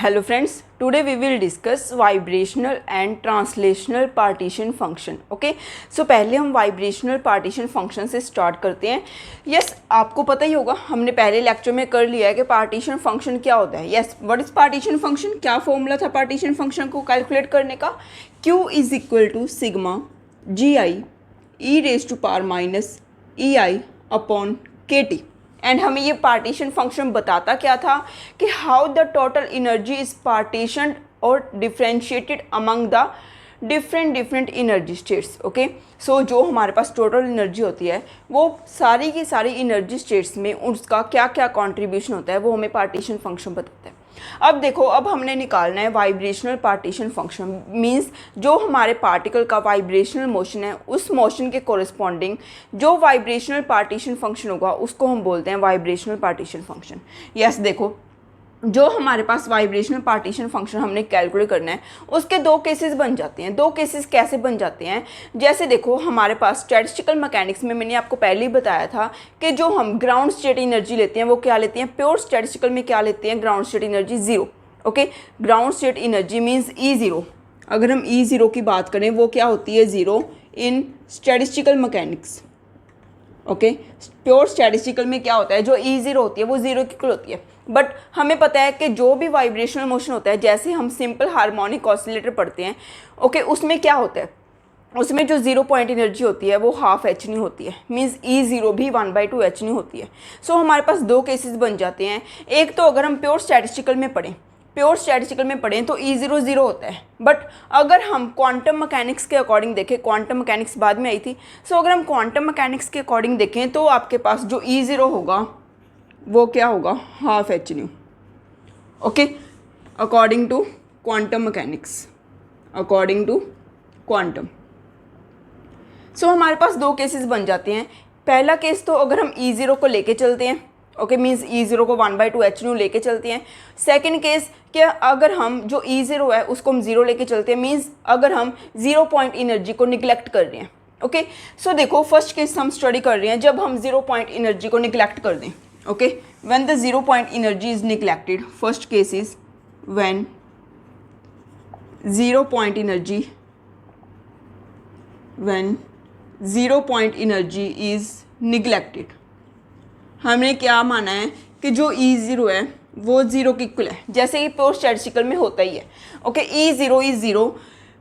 Hello friends, today we will discuss vibrational and translational partition function. Okay, so पहले हम vibrational partition function से start करते हैं. Yes, आपको पता ही होगा, हमने पहले लेक्चर में कर लिया है कि partition function क्या होता है. Yes, what is partition function? क्या फॉर्मूला था partition function को कैलकुलेट करने का? Q is equal to sigma gi e raised to power minus ei upon kt. And हमें ये पार्टीशन फंक्शन बताता क्या था कि how the total energy is partitioned और differentiated among the different energy states. Okay, so जो हमारे पास total energy होती है वो सारी की सारी एनर्जी स्टेट्स में उसका क्या क्या कॉन्ट्रीब्यूशन होता है वो हमें पार्टीशन फंक्शन बताता है. अब देखो, अब हमने निकालना है वाइब्रेशनल पार्टीशन फंक्शन. मींस जो हमारे पार्टिकल का वाइब्रेशनल मोशन है उस मोशन के कोरिस्पॉन्डिंग जो वाइब्रेशनल पार्टीशन फंक्शन होगा उसको हम बोलते हैं वाइब्रेशनल पार्टीशन फंक्शन. यस, देखो जो हमारे पास वाइब्रेशनल पार्टीशन फंक्शन हमने कैलकुलेट करना है उसके दो केसेस बन जाते हैं. दो केसेस कैसे बन जाते हैं? जैसे देखो, हमारे पास स्टैटिस्टिकल मैकेनिक्स में मैंने आपको पहले ही बताया था कि जो हम ग्राउंड स्टेट एनर्जी लेते हैं वो क्या लेते हैं. प्योर स्टैटिस्टिकल में क्या लेते हैं? Ground state energy zero. Okay, ground state energy means ई ज़ीरो. अगर हम ई ज़ीरो की बात करें वो क्या होती है? Zero in statistical mechanics. Okay, pure statistical में क्या होता है? जो ई ज़ीरो होती है वो ज़ीरो की इक्वल होती है. बट हमें पता है कि जो भी वाइब्रेशनल मोशन होता है, जैसे हम सिंपल हार्मोनिक ऑसिलेटर पढ़ते हैं, ओके, उसमें क्या होता है? उसमें जो जीरो पॉइंट एनर्जी होती है वो हाफ एच न्यू होती है. मीन्स ई ज़ीरो भी 1/2 एच न्यू होती है. सो हमारे पास दो केसेस बन जाते हैं. एक तो अगर हम प्योर स्टैटिस्टिकल में पढ़ें तो ई ज़ीरो ज़ीरो होता है. बट अगर हम क्वांटम मैकेनिक्स के अकॉर्डिंग देखें, क्वांटम मैकेनिक्स बाद में आई थी, सो अगर हम क्वांटम मैकेनिक्स के अकॉर्डिंग देखें तो आपके पास जो ई ज़ीरो होगा वो क्या होगा? Half h nu. Okay, according to quantum mechanics, according to quantum. So हमारे पास दो केसेस बन जाते हैं. पहला केस तो अगर हम ई ज़ीरो को लेके चलते हैं, ओके, मीन्स ई ज़ीरो को 1/2 एच न्यू लेके चलते हैं. सेकेंड केस क्या, अगर हम जो ई ज़ीरो है उसको हम ज़ीरो लेके चलते हैं, मीन्स अगर हम ज़ीरो पॉइंट एनर्जी को निगलेक्ट कर रहे हैं. ओके, सो देखो फर्स्ट केस हम स्टडी कर रहे हैं जब हम ज़ीरो पॉइंट एनर्जी को निगलेक्ट कर दें. Okay, when the 0 point energy is neglected, first case is when 0 point energy is neglected. हमने क्या माना है कि जो ई ज़ीरो है वो ज़ीरो की इक्वल है, जैसे कि प्योर स्टैटिस्टिकल में होता ही है. Okay, E zero is zero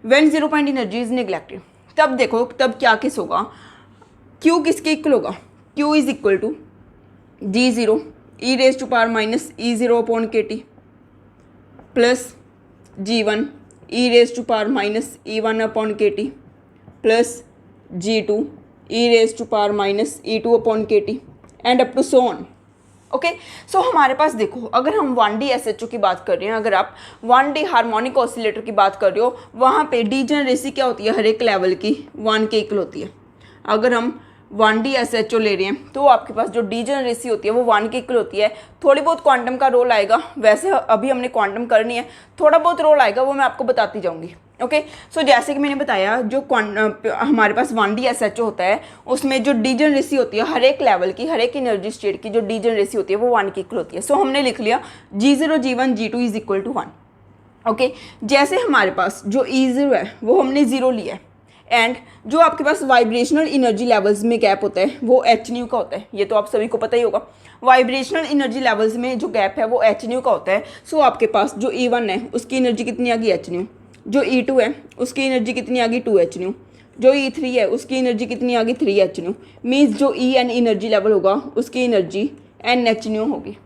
when 0 point energy is neglected. तब देखो, तब क्या केस होगा? क्यू किसके इक्वल होगा? Q is equal to g zero e raise to power minus e zero upon k t plus g one e raise to power minus e one upon k t plus g two e raise to power minus e two upon k t and up to so on. Okay, so हमारे पास देखो, अगर हम 1D SHO की बात कर रहे हैं, अगर आप 1D हार्मोनिक ऑसिलेटर की बात कर रहे हो, वहाँ पे डीजनरेसी क्या होती है? हर एक लेवल की 1 के इक्वल होती है. अगर हम 1D SHO ले रहे हैं तो आपके पास जो डीजनरेसी होती है वो 1 के इक्वल होती है. थोड़ी बहुत क्वांटम का रोल आएगा, वैसे अभी हमने क्वांटम करनी है, थोड़ा बहुत रोल आएगा वो मैं आपको बताती जाऊंगी. ओके, सो जैसे कि मैंने बताया, जो हमारे पास 1D SHO होता है उसमें जो डीजनरेसी होती है हर एक लेवल की, हर एक एनर्जी स्टेट की जो डीजनरेसी होती है वो 1 के इक्वल होती है. सो हमने लिख लिया G0 G1 G2 is equal to 1. Okay, जैसे हमारे पास जो ई ज़ीरो है वो हमने ज़ीरो लिया है एंड जो आपके पास वाइब्रेशनल एनर्जी लेवल्स में गैप होता है वो एच न्यू का होता है. ये तो आप सभी को पता ही होगा. वाइब्रेशनल एनर्जी लेवल्स में जो गैप है वो एच न्यू का होता है. सो आपके पास जो ई वन है उसकी एनर्जी कितनी आ गई? H new. जो ई टू है उसकी एनर्जी कितनी आ गई? 2 एच न्यू. जो ई थ्री है उसकी एनर्जी कितनी आ गई? 3 एच न्यू. मीन्स जो ई एन एनर्जी लेवल होगा उसकी एनर्जी एन एच न्यू होगी.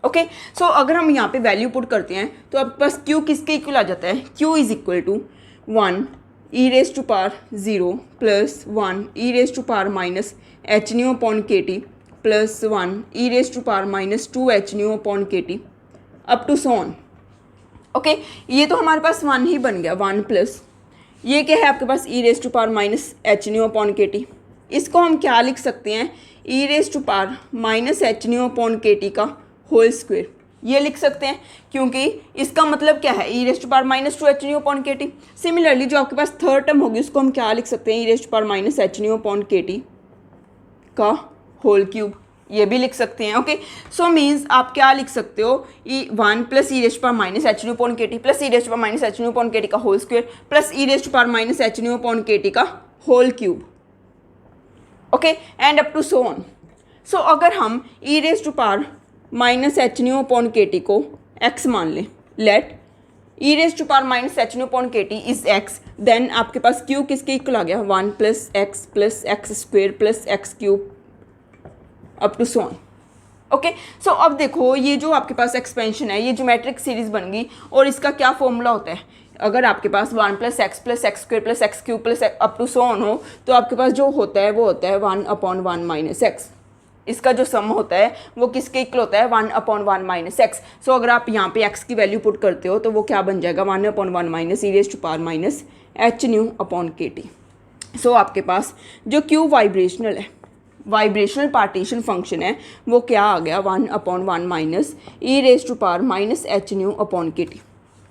ओके, सो अगर हम यहाँ पे वैल्यू पुट करते हैं तो आपके पास क्यू किसके इक्वल आ जाता है? Q is equal to 1 e raise to power 0 plus 1 e raise to power minus h nu upon k t plus 1 e raise to power minus 2 h nu upon k t up to so on. Okay, ये तो हमारे पास 1 ही बन गया. 1 plus ये क्या है आपके पास? E raise to power minus h nu upon k t. इसको हम क्या लिख सकते हैं? E raise to power minus h nu upon k t का होल स्क्वायर. ये लिख सकते हैं क्योंकि इसका मतलब क्या है? E raise to power minus 2 h nu upon k t. Similarly जो आपके पास थर्ड टर्म होगी उसको हम क्या लिख सकते हैं? E raise to power minus h nu upon k t का होल क्यूब. ये भी लिख सकते हैं। ओके, सो मीन्स आप क्या लिख सकते हो, E1 plus e raised power minus h nu upon k t plus e raised power minus h nu upon k t का whole square plus e raised power minus h nu upon k t का whole cube. Okay, and up to so on. So अगर हम e raised power minus h nu upon k t को x मान लें, let e raised to power minus h nu upon k t is x, then आपके पास q किसके equal आ गया, 1 plus x square plus x cube up to so on. Okay, so अब देखो ये जो आपके पास एक्सपेंशन है, ये ज्योमेट्रिक सीरीज बन गई और इसका क्या फॉर्मूला होता है, अगर आपके पास 1 plus x square plus x cube plus up to so on हो तो आपके पास जो होता है वो होता है 1/1 माइनस एक्स। इसका जो सम होता है वो किसके इक्वल होता है, 1/1 माइनस एक्स। सो अगर आप यहाँ पे x की वैल्यू पुट करते हो तो वो क्या बन जाएगा, 1/1 minus e raise to power minus h nu upon k T. So आपके पास जो क्यू वाइब्रेशनल है, वाइब्रेशनल पार्टीशन फंक्शन है, वो क्या आ गया, 1/1 minus e raise to power minus h nu upon k T.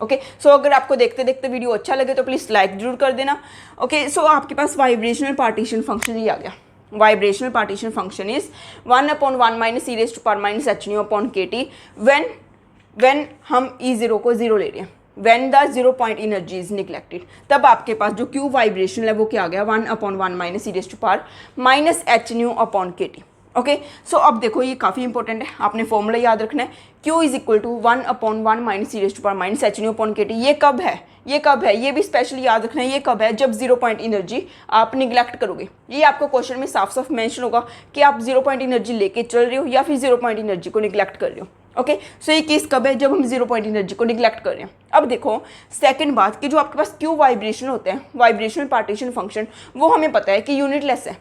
Okay, so अगर आपको देखते देखते वीडियो अच्छा लगे तो प्लीज़ लाइक जरूर कर देना। ओके, सो आपके पास वाइब्रेशनल पार्टीशन फंक्शन ही आ गया। Vibrational partition function is 1/1 minus e raise to power minus h nu upon k T when हम E0 को 0 ले रहे हैं, when the 0 point energy is neglected, तब आपके पास जो क्यू वाइब्रेशनल है वो क्या आ गया, 1/1 minus e raise to power minus h nu upon k T. Okay, so अब देखो ये काफ़ी इंपॉर्टेंट है, आपने फॉर्मूला याद रखना है, Q is equal to 1/1 minus e raise to power minus h nu upon k T. ये कब है, ये भी स्पेशली याद रखना है, ये कब है, जब 0 पॉइंट एनर्जी आप निगलेक्ट करोगे। ये आपको क्वेश्चन में साफ साफ मेंशन होगा कि आप 0 पॉइंट एनर्जी लेके चल रहे हो या फिर 0 पॉइंट एनर्जी को निगलेक्ट कर रहे हो। ओके, सो ये केस कब है, जब हम 0 पॉइंट एनर्जी को निगलेक्ट कर रहे हैं। अब देखो सेकंड बात कि जो आपके पास क्यू वाइब्रेशन होते हैं, वाइब्रेशनल पार्टीशन फंक्शन, वो हमें पता है कि यूनिटलेस है,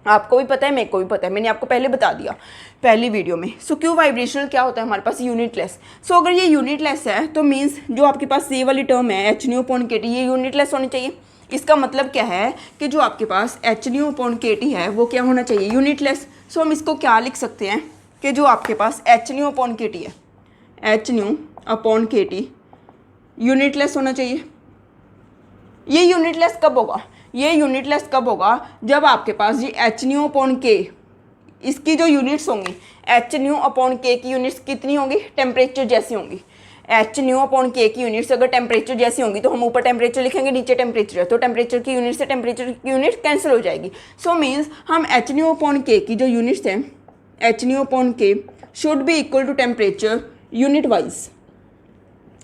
आपको भी पता है, मेरे को भी पता है, मैंने आपको पहले बता दिया पहली वीडियो में। सो क्यू वाइब्रेशनल क्या होता है हमारे पास, यूनिटलेस। सो अगर ये यूनिटलेस है तो मीन्स जो आपके पास ये वाली टर्म है h nu upon k T, ये यूनिटलेस होनी चाहिए। इसका मतलब क्या है कि जो आपके पास h nu upon k T है वो क्या होना चाहिए, यूनिटलेस। सो हम इसको क्या लिख सकते हैं कि जो आपके पास h nu upon k T है, h nu upon k T unitless होना चाहिए। ये यूनिटलेस कब होगा, ये यूनिटलेस कब होगा, जब आपके पास ये एच न्यू अपॉन के, इसकी जो यूनिट्स होंगी एच न्यू अपॉन के की यूनिट्स कितनी होंगी, टेम्परेचर जैसी होंगी। एच न्यू अपॉन के की यूनिट्स अगर टेम्परेचर जैसी होंगी तो हम ऊपर टेम्परेचर लिखेंगे, नीचे टेम्परेचर है, तो टेम्परेचर की यूनिट से टेम्परेचर की यूनिट कैंसिल हो जाएगी। सो मीन्स हम एच न्यू अपॉन के की जो यूनिट्स हैं, h nu upon k should be equal to temperature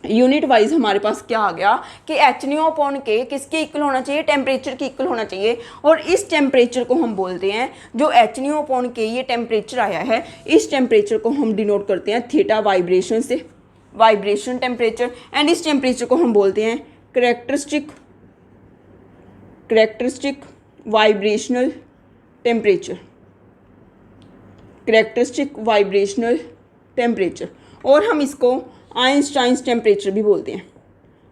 unit wise हमारे पास क्या आ गया कि एच न्यू अपॉन के किसके इक्वल होना चाहिए, टेम्परेचर के इक्वल होना चाहिए। और इस टेम्परेचर को हम बोलते हैं, जो एच न्यू अपॉन के ये टेम्परेचर आया है, इस टेम्परेचर को हम डिनोट करते हैं थीटा वाइब्रेशन से, वाइब्रेशन टेम्परेचर। एंड इस टेम्परेचर को हम बोलते हैं characteristic vibrational temperature, characteristic vibrational temperature. और हम इसको आइंस्टाइन्स टेम्परेचर भी बोलते हैं,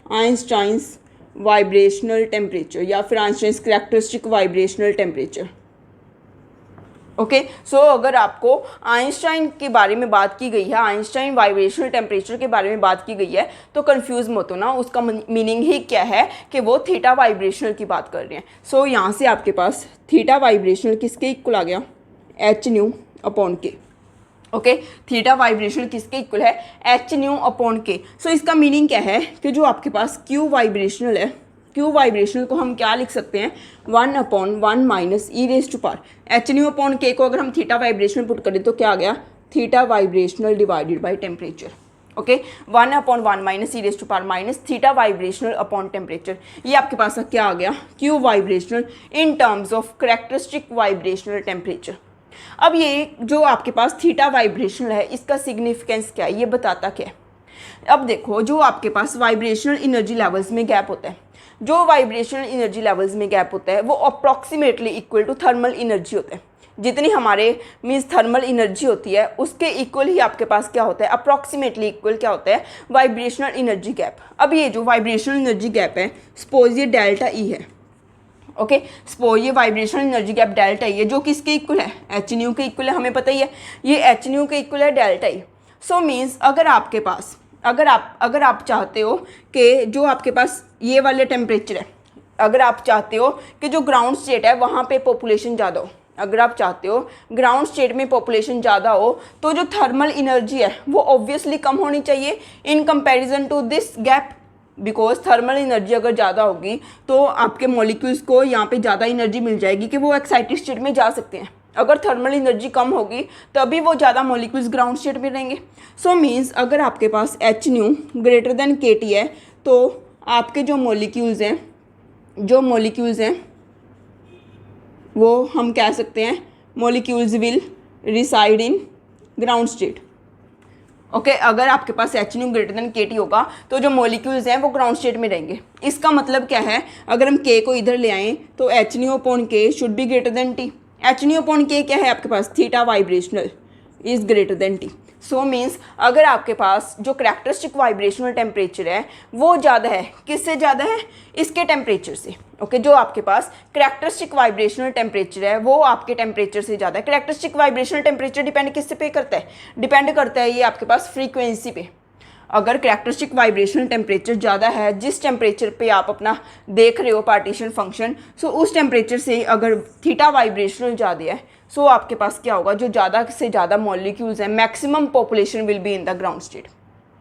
आइंस्टाइन्स वाइब्रेशनल टेम्परेचर या फिर Einstein's characteristic vibrational temperature. Okay, so अगर आपको आइंस्टाइन के बारे में बात की गई है, आइंस्टाइन वाइब्रेशनल टेम्परेचर के बारे में बात की गई है तो कंफ्यूज मत होना, उसका मीनिंग ही क्या है कि वो थीटा वाइब्रेशनल की बात कर रहे हैं। सो यहाँ से आपके पास थीटा वाइब्रेशनल किसके इक्वल आ गया, h nu upon k. Okay, theta vibrational किसके इक्वल है, h nu upon k. So इसका मीनिंग क्या है कि जो आपके पास क्यू वाइब्रेशनल है, क्यू वाइब्रेशनल को हम क्या लिख सकते हैं, 1/1 minus e raise to power h nu upon k को अगर हम थीटा वाइब्रेशनल पुट करें तो क्या आ गया, theta vibrational divided by temperature. Okay, 1/1 minus e raise to power minus theta vibrational upon temperature. ये आपके पास क्या आ गया, Q vibrational in terms of characteristic vibrational temperature. अब ये जो आपके पास थीटा वाइब्रेशनल है, इसका सिग्निफिकेंस क्या है, ये बताता क्या है। अब देखो जो आपके पास वाइब्रेशनल एनर्जी लेवल्स में गैप होता है, जो वाइब्रेशनल एनर्जी लेवल्स में गैप होता है वो approximately equal to thermal energy होता है। जितनी हमारे मीन्स थर्मल एनर्जी होती है उसके इक्वल ही आपके पास क्या होता है, अप्रॉक्सीमेटली इक्वल क्या होता है, वाइब्रेशनल एनर्जी गैप। अब ये जो वाइब्रेशनल एनर्जी गैप है, सपोज ये डेल्टा ई है। ओके, सपोज ये vibrational energy gap delta E है, जो किसके इक्वल है, एच न्यू के इक्वल है, हमें पता ही है ये एच न्यू के इक्वल है डेल्टा ई। सो मीन्स अगर आपके पास अगर आप चाहते हो कि जो आपके पास ये वाले टेम्परेचर है, अगर आप चाहते हो कि जो ग्राउंड स्टेट है वहाँ पे पॉपुलेशन ज़्यादा हो, अगर आप चाहते हो ग्राउंड स्टेट में पॉपुलेशन ज़्यादा हो तो जो थर्मल एनर्जी है वो ऑब्वियसली कम होनी चाहिए in comparison to this gap, because thermal energy अगर ज़्यादा होगी तो आपके मॉलिक्यूल्स को यहाँ पे ज़्यादा एनर्जी मिल जाएगी कि वो एक्साइटेड स्टेट में जा सकते हैं। अगर थर्मल एनर्जी कम होगी तभी वो ज़्यादा मॉलिक्यूल्स ग्राउंड स्टेट में रहेंगे। सो मीन्स अगर आपके पास h nu greater than k T है तो आपके जो मॉलिक्यूल्स हैं वो हम कह सकते हैं molecules will reside in ground state. Okay, अगर आपके पास h nu greater than k T होगा तो जो मॉलिक्यूल्स हैं वो ग्राउंड स्टेट में रहेंगे। इसका मतलब क्या है, अगर हम के को इधर ले आएँ तो h nu upon k should be greater than t. H nu upon के क्या है आपके पास, theta vibrational is greater than t. So means अगर आपके पास जो करैक्टरिस्टिक वाइब्रेशनल टेम्परेचर है वो ज़्यादा है, किससे ज़्यादा है, इसके टेम्परेचर से। ओके, जो आपके पास करैक्टरिस्टिक वाइब्रेशनल टेम्परेचर है वो आपके टेम्परेचर से ज़्यादा है। करैक्टरिस्टिक वाइब्रेशनल टेम्परेचर डिपेंड किससे पे करता है, डिपेंड करता है ये आपके पास फ्रीक्वेंसी पे। अगर करैक्टरिस्टिक वाइब्रेशनल टेम्परेचर ज़्यादा है, जिस टेम्परेचर पे आप अपना देख रहे हो पार्टीशन फंक्शन, सो उस टेम्परेचर से अगर थीटा वाइब्रेशनल ज़्यादा है सो आपके पास क्या होगा, जो ज़्यादा से ज़्यादा मॉलिक्यूल्स हैं maximum population will be in the ground state.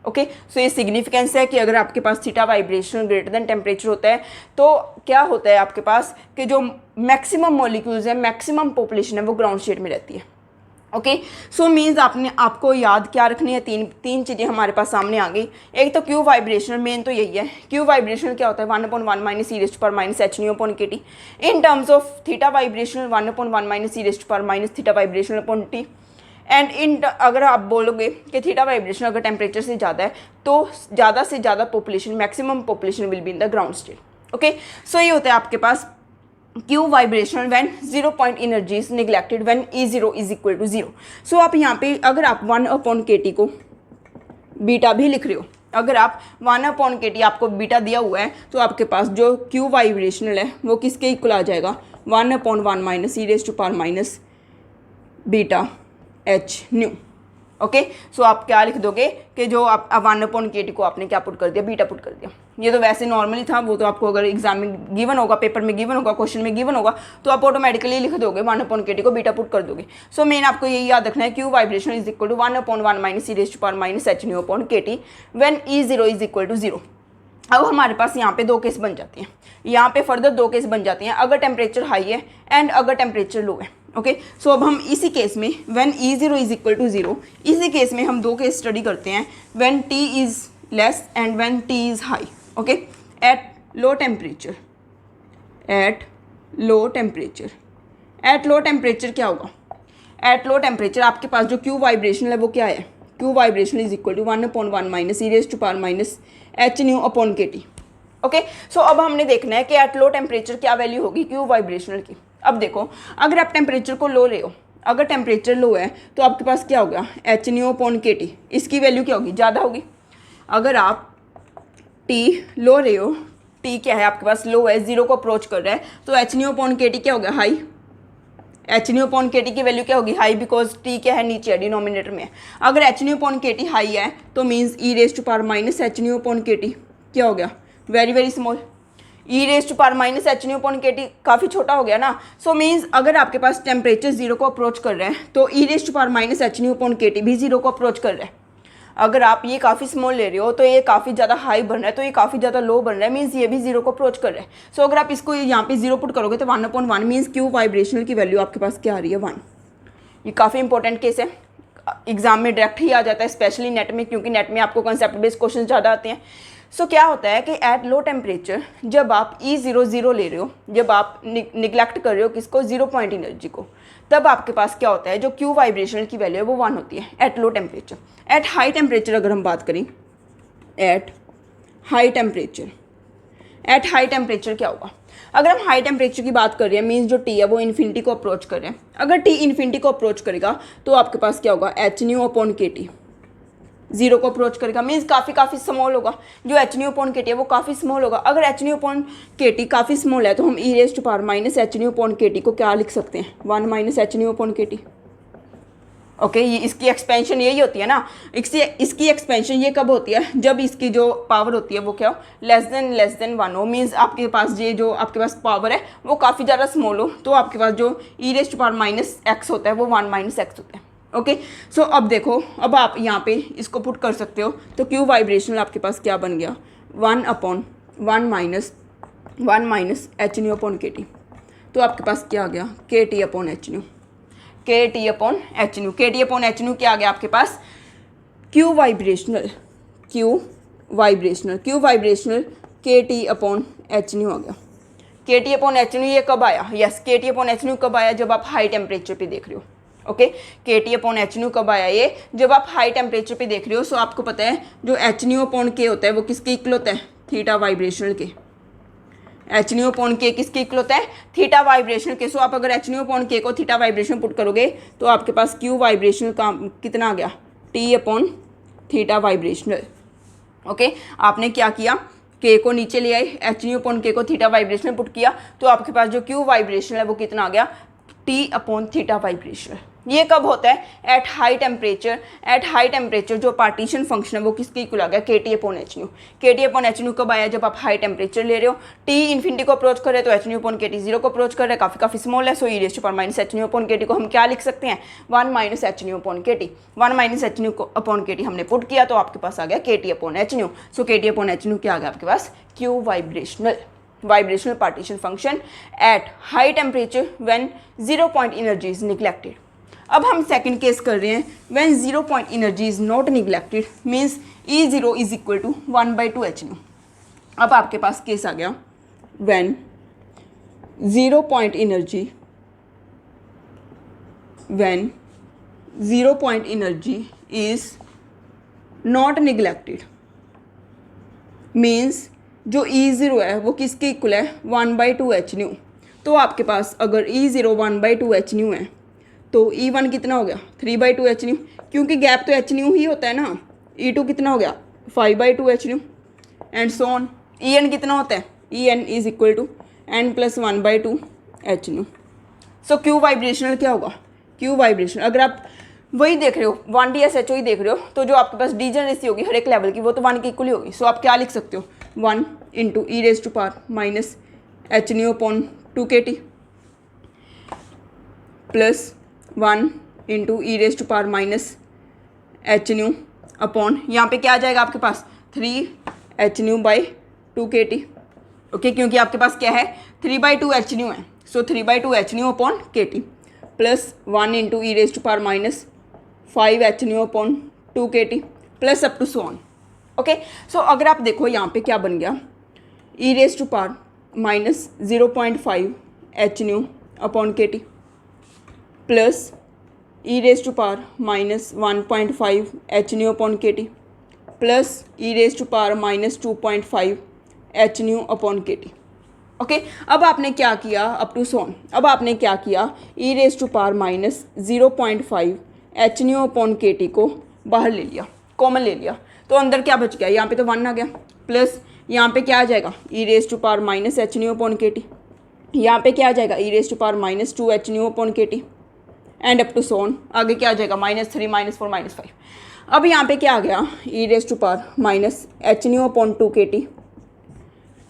Okay, so ये सिग्निफिकेंस है कि अगर आपके पास theta vibrational greater than temperature होता है तो क्या होता है आपके पास कि जो मैक्सिमम मॉलिक्यूल्स हैं, मैक्सिमम पॉपुलेशन है वो ग्राउंड स्टेट में रहती है। ओके, सो मीन्स आपको याद क्या रखनी है, तीन चीज़ें हमारे पास सामने आ गई। एक तो क्यू वाइब्रेशनल, मेन तो यही है। क्यू वाइब्रेशनल क्या होता है, 1/1 minus e raised to power minus h nu upon k t. In terms of theta vibrational 1/1 minus e raised to power minus theta vibrational upon t. And अगर आप बोलोगे कि थीटा वाइब्रेशन अगर temperature से ज़्यादा है तो ज़्यादा से ज़्यादा population, maximum population will be in the ground state. Okay, so ये होता है आपके पास Q vibrational when 0 point energy is neglected when E0 is equal to 0। सो आप यहाँ पे अगर आप 1/KT को बीटा भी लिख रहे हो, अगर आप 1/KT आपको बीटा दिया हुआ है तो आपके पास जो Q वाइब्रेशनल है वो किसके इक्वल आ जाएगा, 1/1 minus e raised to power minus beta h nu. Okay, so आप क्या लिख दोगे कि जो आप 1/KT को आपने क्या पुट कर दिया, बीटा पुट कर दिया। ये तो वैसे नॉर्मली था, वो तो आपको अगर एग्जाम में गिवन होगा, पेपर में गिवन होगा, क्वेश्चन में गिवन होगा तो आप ऑटोमेटिकली लिख दोगे 1/KT को बीटा पुट कर दोगे। सो मेन आपको यही याद रखना है, Q vibration is equal to 1/1 minus e raised to power minus h nu upon KT when E0 is equal to 0। अब हमारे पास यहाँ पे दो केस बन जाते हैं, यहाँ पे फर्दर दो केस बन जाते हैं, अगर टेम्परेचर हाई है एंड अगर टेम्परेचर लो है। ओके, सो अब हम इसी केस में when E0 is equal to 0, इसी केस में हम दो केस स्टडी करते हैं, when T is less and when T is high. Okay, at low temperature, at low temperature क्या होगा, एट लो टेम्परेचर आपके पास जो क्यू वाइब्रेशन है वो क्या है, Q vibration is equal to 1/1 minus e raised to power minus h nu upon KT। Okay, so अब हमने देखना है कि एट लो टेम्परेचर क्या वैल्यू होगी क्यू वाइब्रेशनल की। अब देखो, अगर आप टेम्परेचर को लो ले हो, अगर टेम्परेचर लो है तो आपके पास क्या होगा, एच न्यू अपॉन KT, इसकी वैल्यू क्या होगी, ज़्यादा होगी। अगर आप T लो रहे हो, T क्या है आपके पास, लो है, 0 को अप्रोच कर रहा है, तो एच न्यू अपॉन KT क्या होगा, high. H nu upon KT की वैल्यू क्या होगी, हाई, बिकॉज T क्या है, नीचे है, डिनोमिनेटर में है। अगर h nu upon KT high है तो means e raised to power minus h nu upon KT क्या हो गया, very very small. E raised to power minus h nu upon KT काफ़ी छोटा हो गया ना। सो मीन्स अगर आपके पास टेम्परेचर 0 को अप्रोच कर रहा है तो e raised to power minus h nu upon KT भी 0 को अप्रोच कर रहा है। अगर आप ये काफ़ी स्मॉल ले रहे हो तो ये काफ़ी ज़्यादा हाई बन रहा है, तो ये काफ़ी ज़्यादा लो बन रहा है, मीन्स ये भी 0 को अप्रोच कर रहा है। सो अगर आप इसको यहाँ पे 0 पुट करोगे तो 1/1 मीन्स क्यू वाइब्रेशनल की वैल्यू आपके पास क्या आ रही है, 1। ये काफ़ी इंपॉर्टेंट केस है, एग्जाम में डायरेक्ट ही आ जाता है, स्पेशली नेट में, क्योंकि नेट में आपको कंसेप्ट बेस्ड क्वेश्चन ज़्यादा आते हैं। सो क्या होता है कि एट लो टेम्परेचर जब आप E00 ले रहे हो, जब आप निगलेक्ट कर रहे हो किसको, 0 पॉइंट एनर्जी को, तब आपके पास क्या होता है, जो क्यू वाइब्रेशनल की वैल्यू है वो 1 होती है eight low temperature. Eight high temperature अगर हम बात करें, एट हाई टेम्परेचर क्या होगा, अगर हम हाई टेम्परेचर की बात कर रहे हैं मीन्स जो T है वो इन्फिनिटी को अप्रोच कर रहे हैं। अगर T इन्फिनिटी को अप्रोच करेगा तो आपके पास क्या होगा, एच न्यू अपॉन KT 0 को अप्रोच करेगा, मीन्स काफ़ी स्मॉल होगा। जो एच न्यू अपॉन KT है वो काफ़ी स्मॉल होगा। अगर एच न्यू अपॉन KT काफ़ी स्मॉल है तो हम e raised to power minus h nu upon KT को क्या लिख सकते हैं, 1 minus h nu upon KT। Okay ये इसकी एक्सपेंशन यही होती है ना, इसकी एक्सपेंशन ये कब होती है, जब इसकी जो पावर होती है वो क्या हो, लेस देन 1 हो। मीन्स आपके पास ये जो आपके पास पावर है वो काफ़ी ज़्यादा स्मॉल हो, तो आपके पास जो e⁻⁻x होता है वो 1 - x होता है। ओके सो अब देखो, अब आप यहाँ पे इसको पुट कर सकते हो, तो क्यू वाइब्रेशनल आपके पास क्या बन गया, 1/1 - h/kT। तो आपके पास क्या आ गया, kT/h। kT/h क्या आ गया आपके पास, क्यू वाइब्रेशनल kT/h आ गया। kT/h ये कब आया, यस kT/h कब आया, जब आप हाई टेम्परेचर पे देख रहे हो। ओके kT/h कब आया, ये जब आप हाई टेम्परेचर पे देख रहे हो। सो आपको पता है जो h/k होता है वो किसके इक्वल होता है, थीटा वाइब्रेशनल के। h/k किसके इक्वल होता है, थीटा वाइब्रेशनल के। सो आप अगर h/k को थीटा वाइब्रेशन पुट करोगे तो आपके पास क्यू वाइब्रेशनल का कितना आ गया, T/थीटा वाइब्रेशनल। ओके आपने क्या किया, k को नीचे ले आए, h/k को थीटा वाइब्रेशनल पुट किया, तो आपके पास जो क्यू वाइब्रेशनल है वो कितना आ गया, T/थीटा वाइब्रेशनल। ये कब होता है, एट हाई टेम्परेचर जो पार्टीशन फंक्शन है वो किसके इक्वल आ गया, kT/h। kT/h कब आया, जब आप हाई टेम्परेचर ले रहे हो, T इन्फिनिटी को अप्रोच कर रहे हैं तो h/kT 0 को अप्रोच कर रहे हैं, काफ़ी स्मॉल है। सो e⁻⁻h/kT को हम क्या लिख सकते हैं, 1 - h/kT। 1 - h/kT हमने पुट किया तो आपके पास आ गया kT/h। सो kT/h क्या आ गया आपके पास, Q vibrational partition function at high temperature when 0 point energy is neglected. अब हम सेकंड केस कर रहे हैं, when 0 point energy is not neglected means E0 = 1/2 h। अब आपके पास केस आ गया, when 0 point energy is not neglected means जो E0 है वो किसके इक्वल है, 1/2 h। तो आपके पास अगर E0 1/2 h है तो E1 कितना हो गया, 3/2 h, क्योंकि गैप तो h ही होता है ना। E2 कितना हो गया, 5/2 h and so on. En कितना होता है, En = n + 1/2 h। सो क्यू वाइब्रेशनल क्या होगा, क्यू वाइब्रेशनल अगर आप वही देख रहे हो 1d/s/h ही देख रहे हो, तो जो आपके पास डीजनरेसी होगी हर एक लेवल की वो तो 1 के इक्वल ही होगी। सो आप क्या लिख सकते हो, 1 × e⁻⁻h/2kT प्लस 1 × e⁻⁻h अपॉन, यहाँ पे क्या आ जाएगा आपके पास, 3h/2kT। ओके क्योंकि आपके पास क्या है, 3/2 h है। So 3/2 h upon kT plus 1 × e⁻⁻5h/2kT plus up to so on. Okay so अगर आप देखो यहाँ पे क्या बन गया, e⁻⁻0.5 h upon kT plus e⁻⁻1.5 h upon kT plus e⁻⁻2.5 h upon kT। Okay अब आपने क्या किया, अप टू सोन, अब आपने क्या किया, e⁻⁻0.5 h अपॉन kT को बाहर ले लिया, कॉमन ले लिया, तो अंदर क्या बच गया, यहाँ पे तो 1 आ गया, प्लस यहाँ पे क्या आ जाएगा, e⁻⁻h अपॉन kT, यहाँ पे क्या आ जाएगा, e⁻⁻2h upon kT and up to so on, आगे क्या आ जाएगा, -3 -4 -5। अब यहाँ पे क्या आ गया, e⁻⁻h अपॉन 2kT,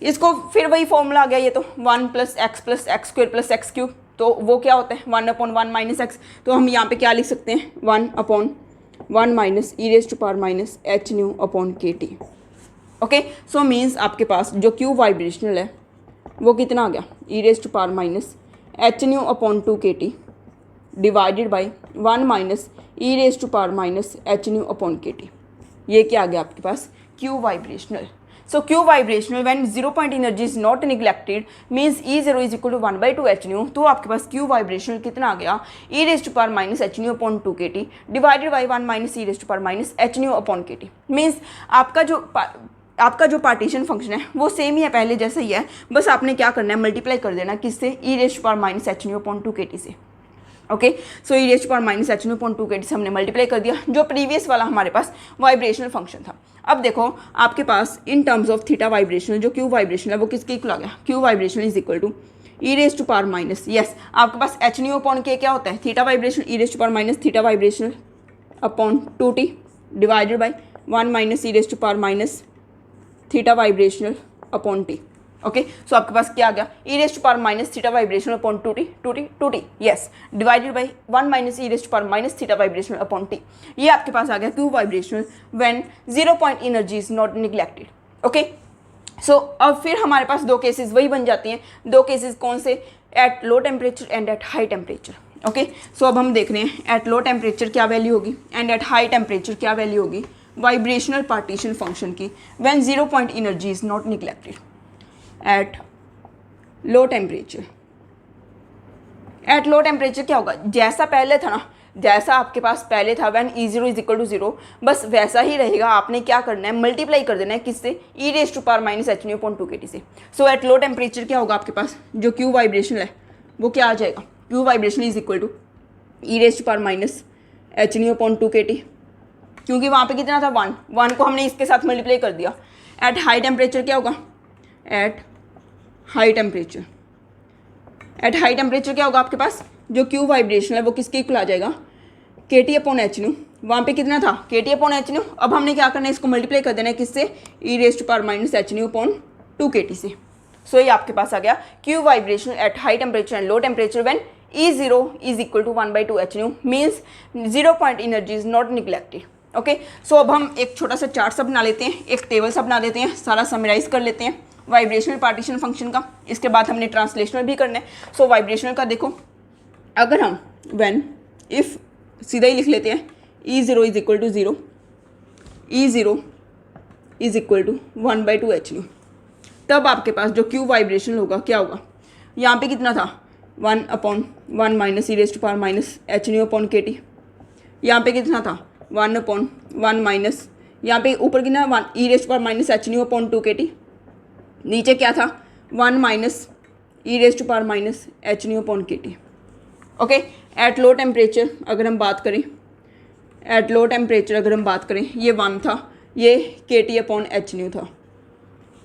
इसको फिर वही फॉर्मूला आ गया, ये तो 1 + x + x² + x³, तो वो क्या होता है 1/1 - x। तो हम यहाँ पे क्या लिख सकते हैं, 1/1 - e⁻⁻h upon kT। Okay so means आपके पास जो क्यू वाइब्रेशनल है वो कितना आ गया, e⁻⁻h upon 2kT divided by 1 - e⁻⁻h upon kT। ये क्या आ गया आपके पास, Q vibrational. So q vibrational when 0 point energy is not neglected means E0 = 1/2 h। तो आपके पास क्यू वाइब्रेशनल कितना आ गया, e⁻⁻h upon 2kT divided by 1 - e⁻⁻h upon kT। Means आपका जो पार्टीशन फंक्शन है वो सेम ही है, पहले जैसा ही है, बस आपने क्या करना है, मल्टीप्लाई कर देना किससे, e⁻⁻h अपॉन 2kT से। Okay so e⁻⁻h upon 2kT से हमने मल्टीप्लाई कर दिया, जो प्रीवियस वाला हमारे पास वाइब्रेशनल फंक्शन था। अब देखो आपके पास in terms of theta vibrational जो क्यू वाइब्रेशनल है वो किसके इक्वल आ गया, Q vibrational is equal to e raise to power minus, yes आपके पास एच न्यू अपॉन के क्या होता है, theta vibration e raise to power minus theta vibrational upon 2t divided by 1 minus e raise to power minus theta vibrational upon T. Okay, so आपके पास क्या आ गया, e raise to power minus theta vibrational upon 2t yes divided by 1 minus e raise to power minus theta vibrational upon T. ये आपके पास आ गया Q vibrational when 0 point energy is not neglected. Okay, so अब फिर हमारे पास दो केसेस वही बन जाती हैं, दो केसेस कौन से, at low temperature and at high temperature. Okay, so अब हम देख रहे हैं एट लो टेम्परेचर क्या वैल्यू होगी एंड एट हाई टेम्परेचर क्या वैल्यू होगी वाइब्रेशनल पार्टीशन फंक्शन की when 0 point energy is not neglected at low temperature. At low temperature क्या होगा, जैसा पहले था ना, जैसा आपके पास पहले था when e zero is equal to 0 बस वैसा ही रहेगा। आपने क्या करना है, मल्टीप्लाई कर देना है किससे, e raise to power minus h nu upon 2kT से। सो एट लो टेम्परेचर क्या होगा आपके पास, जो क्यू वाइब्रेशन है वो क्या आ जाएगा, Q vibration is equal to e raise to power minus h nu upon 2kT, क्योंकि वहाँ पे कितना था 1 को हमने इसके साथ मल्टीप्लाई कर दिया। एट हाई टेम्परेचर क्या होगा, eight high temperature, eight high temperature क्या होगा आपके पास, जो क्यू वाइब्रेशन है वो किसके इक्वल आ जाएगा, KT अपॉन एच न्यू। वहाँ पे कितना था KT अपॉन एच न्यू, अब हमने क्या करना है, इसको मल्टीप्लाई कर देना है किससे, e raise to power minus h nu upon 2kT से। सो ये आपके पास आ गया Q vibration at high temperature and low temperature when E0 is equal to 1/2 h nu means 0 point energy is not neglected. Okay, so अब हम एक छोटा सा चार्ट सा बना लेते हैं, एक टेबल सा बना लेते हैं, सारा समराइज कर लेते हैं वाइब्रेशनल पार्टीशन फंक्शन का। इसके बाद हमने ट्रांसलेशनल भी करना है। सो वाइब्रेशनल का देखो, अगर हम व्हेन इफ़ सीधा ही लिख लेते हैं, E0 is equal to 0, E0 is equal to 1/2 h nu, तब आपके पास जो क्यू वाइब्रेशन होगा क्या होगा, यहाँ पे कितना था 1/1 minus e raise to power minus h nu upon KT, यहाँ पे कितना था 1/1 माइनस, यहाँ पे ऊपर कितना 1 e raise to power minus h nu upon 2kT, नीचे क्या था 1 minus e raise to power minus h nu upon KT। Okay, at low temperature अगर हम बात करें, एट लो टेम्परेचर अगर हम बात करें, ये 1 था, ये KT अपॉन एच न्यू था,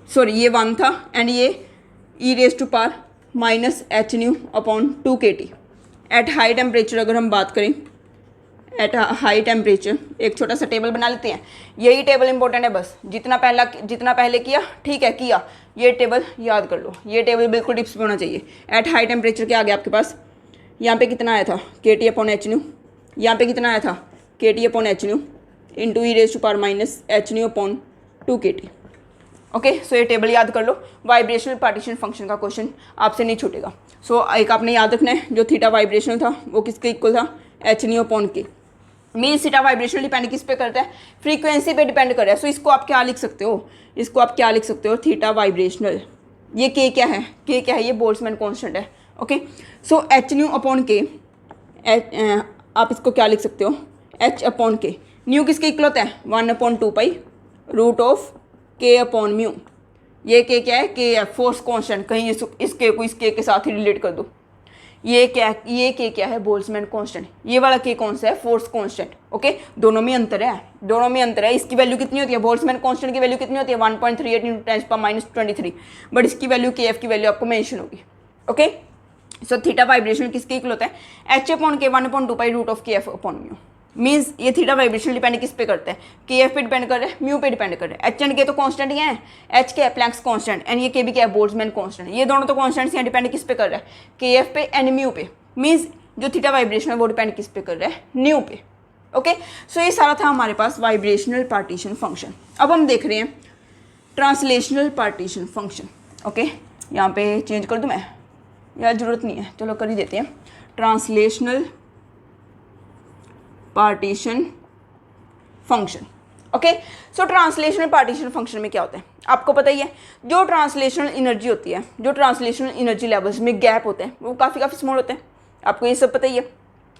सॉरी ये 1 था एंड ये e raise to power minus h nu upon 2kT। At high temperature अगर हम बात करें, एट हाई टेम्परेचर एक छोटा सा टेबल बना लेते हैं, यही टेबल इंपॉर्टेंट है, बस जितना पहले किया ठीक है किया, ये टेबल याद कर लो, ये टेबल बिल्कुल टिप्स पे होना चाहिए। एट हाई टेम्परेचर क्या आ गया आपके पास, यहाँ पे कितना आया था KT अपॉन एच न्यू, यहाँ पे कितना आया था KT upon h nu into e raise to power minus h nu upon 2kT। Okay, so ये टेबल याद कर लो, वाइब्रेशनल पार्टीशन फंक्शन का क्वेश्चन आपसे नहीं छूटेगा। सो एक आपने याद रखना है, जो थीटा वाइब्रेशनल था वो किसके इक्वल था, एच न्यू अपॉन के। मीन्स थीटा वाइब्रेशनल डिपेंड किस पे करता है, फ्रीक्वेंसी पे डिपेंड कर रहा है। सो इसको आप क्या लिख सकते हो, इसको आप क्या लिख सकते हो, थीटा वाइब्रेशनल, ये के क्या है, के क्या है, ये बोल्ट्जमैन कांस्टेंट है। Okay, so H nu upon के, आप इसको क्या लिख सकते हो, एच अपॉन के, न्यू किसके इक्वल होता है 1/2 रूट ऑफ के अपॉन म्यू। ये के क्या है, के है फोर्स कांस्टेंट, कहीं इसके को इस के साथ ही रिलेट कर दो। ये के क्या है, बोल्ट्जमैन कांस्टेंट। ये वाला के कौन सा है, फोर्स कांस्टेंट। ओके, दोनों में अंतर है, इसकी वैल्यू कितनी होती है, बोल्ट्जमैन कांस्टेंट की वैल्यू कितनी होती है 1.38 × 10⁻23, बट इसकी वैल्यू के एफ की वैल्यू आपको मेंशन होगी। ओके, सो थीटा वाइब्रेशन किसके इक्वल होता है, एच अपॉन के 1/2 रूट ऑफ के एफ अपॉन म्यू। मीन्स ये थीटा वाइब्रेशन डिपेंड किस पे करता है, के एफ पे डिपेंड कर रहा है, म्यू पे डिपेंड कर रहा है। एच एंड के तो कांस्टेंट ही है, एच के है प्लैंक्स कांस्टेंट एंड ये के भी क्या है, बोल्ट्जमैन कांस्टेंट। ये दोनों तो कांस्टेंट्स हैं, डिपेंड किस पे कर रहा है, के एफ पे एंड म्यू पे। मीन्स जो थीटा वाइब्रेशन है वो डिपेंड किस पे कर रहा है, न्यू पे। ओके, सो ये सारा था हमारे पास वाइब्रेशनल पार्टीशन फंक्शन। अब हम देख रहे हैं ट्रांसलेशनल पार्टीशन फंक्शन। ओके, यहाँ पे चेंज कर दूँ मैं, यार ज़रूरत नहीं है, चलो कर ही देते हैं। Translational partition function. ओके, सो ट्रांसलेशनल पार्टीशन फंक्शन में क्या होता है आपको पता ही है, जो ट्रांसलेशनल एनर्जी होती है, जो ट्रांसलेशनल एनर्जी लेवल्स में गैप होते हैं वो काफ़ी स्मॉल होते हैं, आपको ये सब पता ही है।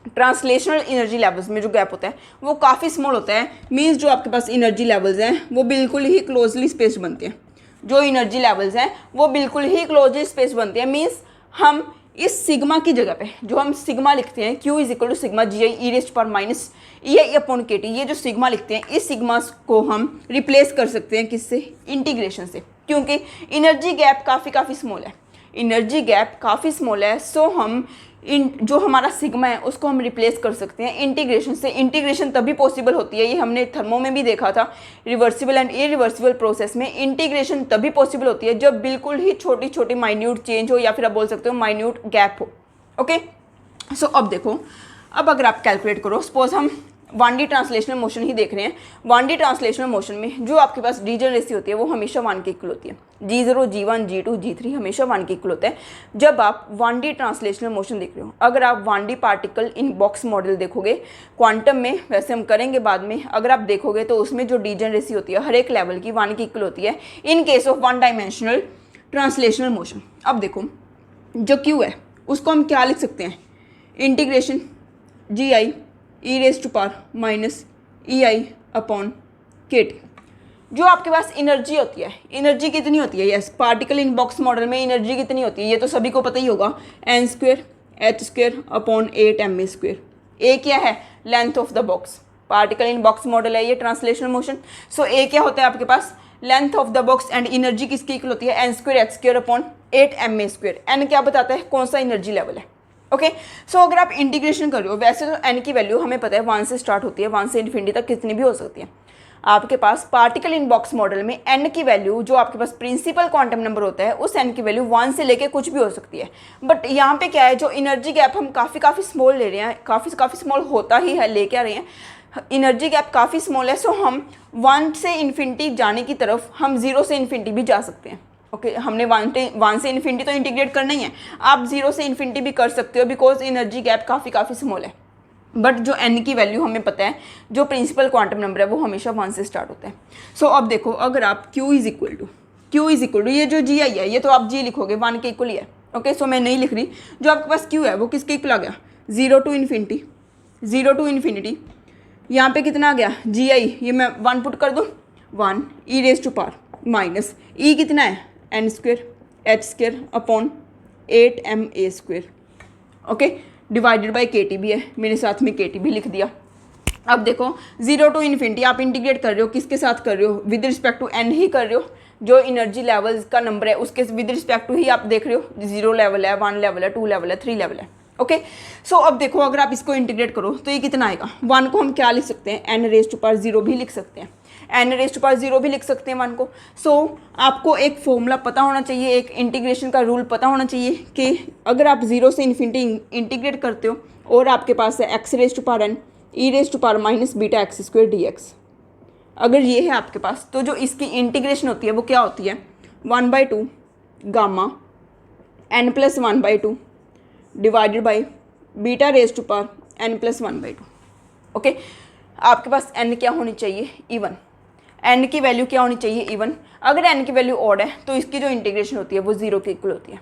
ट्रांसलेशनल एनर्जी लेवल्स में जो गैप होता है वो काफ़ी स्मॉल होता है। मीन्स जो आपके पास एनर्जी लेवल्स हैं वो बिल्कुल ही क्लोजली स्पेस्ड बनते हैं, जो एनर्जी लेवल्स हैं वो बिल्कुल ही क्लोजली स्पेस्ड बनते हैं। मीन्स हम इस सिग्मा की जगह पे जो हम सिग्मा लिखते हैं, Q is equal to sigma g i e raise to power minus e i upon k T, ये जो सिग्मा लिखते हैं इस सिग्मा को हम रिप्लेस कर सकते हैं किससे, इंटीग्रेशन से, क्योंकि एनर्जी गैप काफ़ी स्मॉल है। एनर्जी गैप काफ़ी स्मॉल है, सो हम जो हमारा सिग्मा है उसको हम रिप्लेस कर सकते हैं इंटीग्रेशन से। इंटीग्रेशन तभी पॉसिबल होती है, ये हमने थर्मो में भी देखा था, रिवर्सिबल एंड इरिवर्सिबल प्रोसेस में इंटीग्रेशन तभी पॉसिबल होती है जब बिल्कुल ही छोटी छोटी माइन्यूट चेंज हो, या फिर आप बोल सकते हो माइन्यूट गैप हो। ओके, सो अब देखो, अब अगर आप कैलकुलेट करो, सपोज हम 1D ट्रांसलेशनल मोशन ही देख रहे हैं। 1D ट्रांसलेशनल मोशन में जो आपके पास डीजनरेसी होती है वो हमेशा 1 के इक्वल होती है। G0, G1, G2, G3 हमेशा 1 के इक्वल होता है जब आप 1D ट्रांसलेशनल मोशन देख रहे हो। अगर आप 1D particle in box model देखोगे क्वांटम में, वैसे हम करेंगे बाद में, अगर आप देखोगे तो उसमें जो डीजनरेसी होती है हर एक लेवल की 1 के इक्वल होती है in case of 1 dimensional translational motion. अब देखो, जो Q है उसको हम क्या लिख सकते हैं, integration GI e⁻⁻ei upon KT। जो आपके पास एनर्जी होती है, एनर्जी कितनी होती है, yes, particle in box model में एनर्जी कितनी होती है ये तो सभी को पता ही होगा, n² h² अपॉन 8ma²। ए क्या है, length of the box, particle in box model है ये ट्रांसलेशनल मोशन, सो ए क्या होता है आपके पास, length of the box, and energy किसकी इक्वल होती है, n² h² upon 8ma²। N क्या बताता है, कौन सा एनर्जी लेवल है। ओके, सो अगर आप इंटीग्रेशन कर रहे हो, वैसे तो एन की वैल्यू हमें पता है 1 से स्टार्ट होती है, 1 से इन्फिनिटी तक कितनी भी हो सकती है। आपके पास पार्टिकल इन बॉक्स मॉडल में एन की वैल्यू, जो आपके पास प्रिंसिपल क्वांटम नंबर होता है, उस एन की वैल्यू 1 से लेके कुछ भी हो सकती है। बट यहाँ पे क्या है, जो एनर्जी गैप हम काफ़ी स्मॉल ले रहे हैं, काफ़ी स्मॉल होता ही है, लेके आ रहे हैं, एनर्जी गैप काफ़ी स्मॉल है, सो हम 1 से इन्फिनिटी जाने की तरफ हम 0 से इन्फिनिटी भी जा सकते हैं। ओके, हमने 1 से इन्फिनिटी तो इंटीग्रेट करना ही है, आप 0 से इन्फिनिटी भी कर सकते हो बिकॉज एनर्जी गैप काफ़ी स्मॉल है। बट जो n की वैल्यू हमें पता है, जो प्रिंसिपल क्वांटम नंबर है वो हमेशा 1 से स्टार्ट होता है। सो अब देखो, अगर आप Q इज इक्वल टू ये जो GI है, ये तो आप G लिखोगे 1 के इक्वल ही है। ओके, सो मैं नहीं लिख रही, जो आपके पास Q है वो किसके इक्वल आ गया, 0 टू इन्फिनिटी। यहाँ पे कितना आ गया, GI, ये मैं 1 पुट कर दूँ, 1 e⁻⁻, e कितना है, n² h² upon 8ma²। Okay, divided bye KT भी है, मेरे साथ में KT भी लिख दिया। अब देखो, 0 टू इन्फिनिटी आप इंटीग्रेट कर रहे हो, किसके साथ कर रहे हो, विद रिस्पेक्ट टू n ही कर रहे हो, जो एनर्जी लेवल्स का नंबर है उसके विद रिस्पेक्ट टू ही आप देख रहे हो, 0 लेवल है, 1 लेवल है, 2 लेवल है, 3 लेवल है। ओके, सो अब देखो, अगर आप इसको इंटीग्रेट करो तो ये कितना आएगा, 1 को हम क्या लिख सकते हैं, n⁻0 भी लिख सकते हैं, n⁻0 भी लिख सकते हैं 1 को। सो आपको एक फॉर्मूला पता होना चाहिए, एक इंटीग्रेशन का रूल पता होना चाहिए कि अगर आप 0 से इन्फिनिटी इंटीग्रेट करते हो और आपके पास है x⁻n e⁻−βx² dx, अगर ये है आपके पास, तो जो इसकी इंटीग्रेशन होती है वो क्या होती है, 1/2 gamma n+1/2 divided by βn+1/2। Okay, आपके पास n क्या होनी चाहिए, इवन, n की वैल्यू क्या होनी चाहिए, इवन। अगर n की वैल्यू ऑड है तो इसकी जो इंटीग्रेशन होती है वो 0 के इक्वल होती है।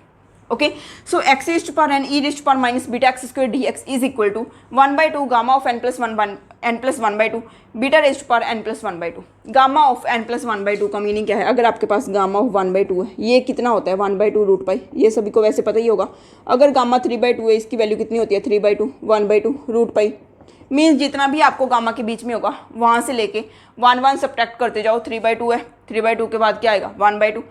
Okay, so x⁻n e⁻−βx² dx is equal to 1/2 gamma of n+1/2 βn+1/2। Gamma of n+1/2 का मीनिंग क्या है, अगर आपके पास गामा ऑफ 1/2 है, ये कितना होता है 1/2 √π, ये सभी को वैसे पता ही होगा। अगर गामा 3/2 है, इसकी वैल्यू कितनी होती है 3/2, 1/2 √π। मीन्स जितना भी आपको गामा के बीच में होगा वहाँ से लेके 1 सब्ट्रैक्ट करते जाओ, 3/2 है, 3/2 के बाद क्या आएगा 1/2।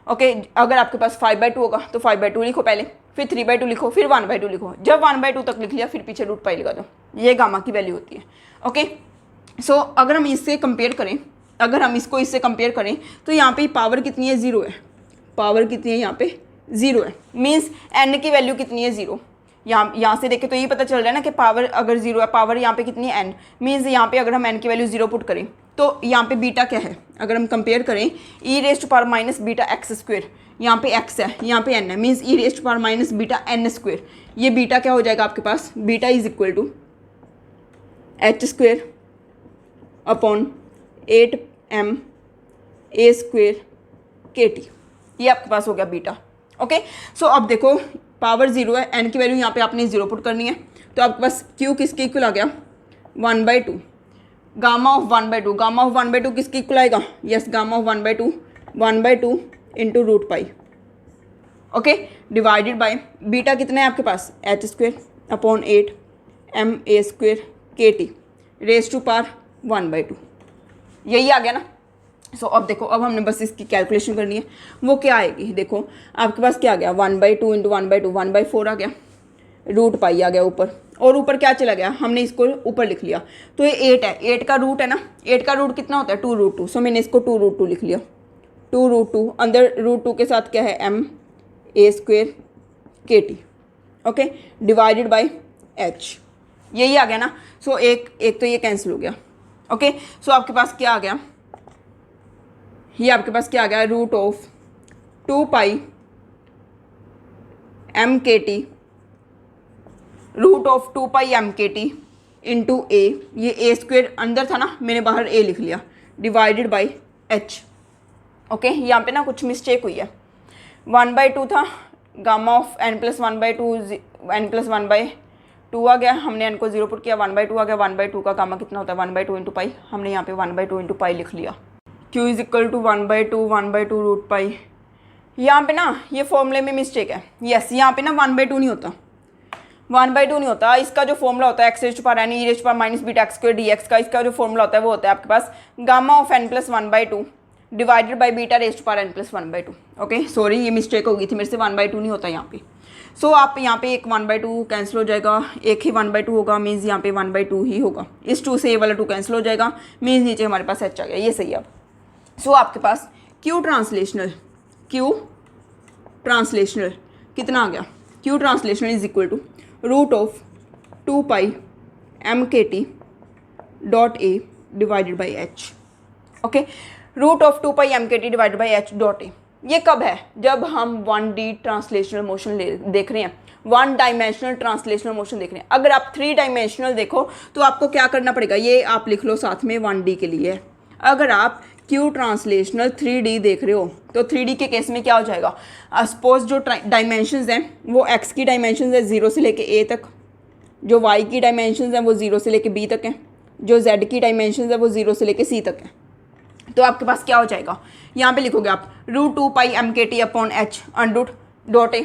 ओके, अगर आपके पास 5/2 होगा तो 5/2 लिखो पहले, फिर 3/2 लिखो, फिर 1/2 लिखो, जब 1/2 तक लिख लिया फिर पीछे √π लगा दो, ये गामा की वैल्यू होती है। ओके, सो अगर हम इससे कंपेयर करें, अगर हम इसको इससे कंपेयर करें तो यहाँ पे पावर कितनी है, 0 है, पावर कितनी है यहाँ पे 0 है, मीन्स n की वैल्यू कितनी है 0। यहाँ से देखें तो ये पता चल रहा है ना कि पावर अगर 0 है, पावर यहाँ पे कितनी है n, मीन्स यहाँ पे अगर हम n की वैल्यू 0 पुट करें तो यहाँ पे बीटा क्या है, अगर हम कंपेयर करें e⁻−βx², यहाँ पे x है, यहाँ पे n है, मीन्स e⁻−βn², ये बीटा क्या हो जाएगा आपके पास, beta is equal to h² upon 8ma² KT, ये आपके पास हो गया बीटा। ओके, सो अब देखो पावर 0 है, n की वैल्यू यहाँ पे आपने 0 पुट करनी है, तो आपके पास q किसके इक्वल आ गया 1/2 गामा ऑफ 1/2, गामा ऑफ 1/2 किसके इक्वल आएगा, yes, gamma of 1/2 into √π। Okay, divided by beta कितना है आपके पास h² upon 8ma² KT raise to power 1/2, यही आ गया ना। सो अब देखो, अब हमने बस इसकी कैलकुलेशन करनी है। वो क्या आएगी, देखो आपके पास क्या आ गया, 1/2 इंटू 1/2 1/4 आ गया, रूट पाई आ गया ऊपर, और ऊपर क्या चला गया, हमने इसको ऊपर लिख लिया। तो ये 8 है, 8 का रूट है ना, 8 का रूट कितना होता है 2√2। सो मैंने इसको 2√2 लिख लिया। 2√2 अंदर √2 के साथ क्या है ma² kt, okay, divided by h, यही आ गया ना। सो एक तो ये कैंसिल हो गया। ओके, सो आपके पास क्या आ गया, ये आपके पास क्या आ गया, √2 pi mkt, √2 pi mkt into a, ये a² अंदर था ना, मैंने बाहर a लिख लिया, डिवाइडेड बाई h। ओके, यहाँ पे ना कुछ मिस्टेक हुई है, 1/2 था, गामा ऑफ n+1/2 n+1/2 आ गया, हमने n को 0 पुट किया, 1/2 आ गया, 1/2 का गामा कितना होता है 1/2 इंटू पाई, हमने यहाँ पे 1/2 इंटू पाई लिख लिया। q is equal to 1/2 root pi. यहाँ पे ना ये फॉर्मूले में मिस्टेक है, यस, यहाँ पे ना 1/2 नहीं होता, 1/2 नहीं होता। इसका जो फॉर्मूला होता है x⁻n e⁻βx² dx का, इसका जो फॉर्मूला होता है वो होता है आपके पास gamma of n+1/2 divided by beta n+1/2। Okay, sorry ये मिस्टेक हो गई थी मेरे से, 1/2 नहीं होता यहाँ पे। सो आप यहाँ पे एक 1/2 कैंसिल हो जाएगा, एक ही 1/2 होगा, मीन्स यहाँ पे 1/2 ही होगा। इस 2 से ये वाला 2 कैंसिल हो जाएगा, मीन्स नीचे हमारे पास h आ गया, ये सही है। अब सो आपके पास q ट्रांसलेशनल कितना आ गया, q translational is equal to √2 pi mkt dot a divided by h। Okay, √2 pi mkt divided by h dot a, ये कब है, जब हम 1D ट्रांसलेशनल मोशन देख रहे हैं, 1 डायमेंशनल ट्रांसलेशनल मोशन देख रहे हैं। अगर आप 3 डायमेंशनल देखो तो आपको क्या करना पड़ेगा, ये आप लिख लो साथ में 1D के लिए। अगर आप q ट्रांसलेशनल 3D देख रहे हो तो 3D के केस में क्या हो जाएगा, सपोज जो डायमेंशंस हैं वो x की डायमेंशंस है 0 से लेके a तक, जो y की डायमेंशंस हैं वो 0 से लेके b तक हैं, जो z की डायमेंशंस है वो 0 से लेके c तक है। तो आपके पास क्या हो जाएगा, यहाँ पे लिखोगे आप √2 pi mkt upon h under dot a,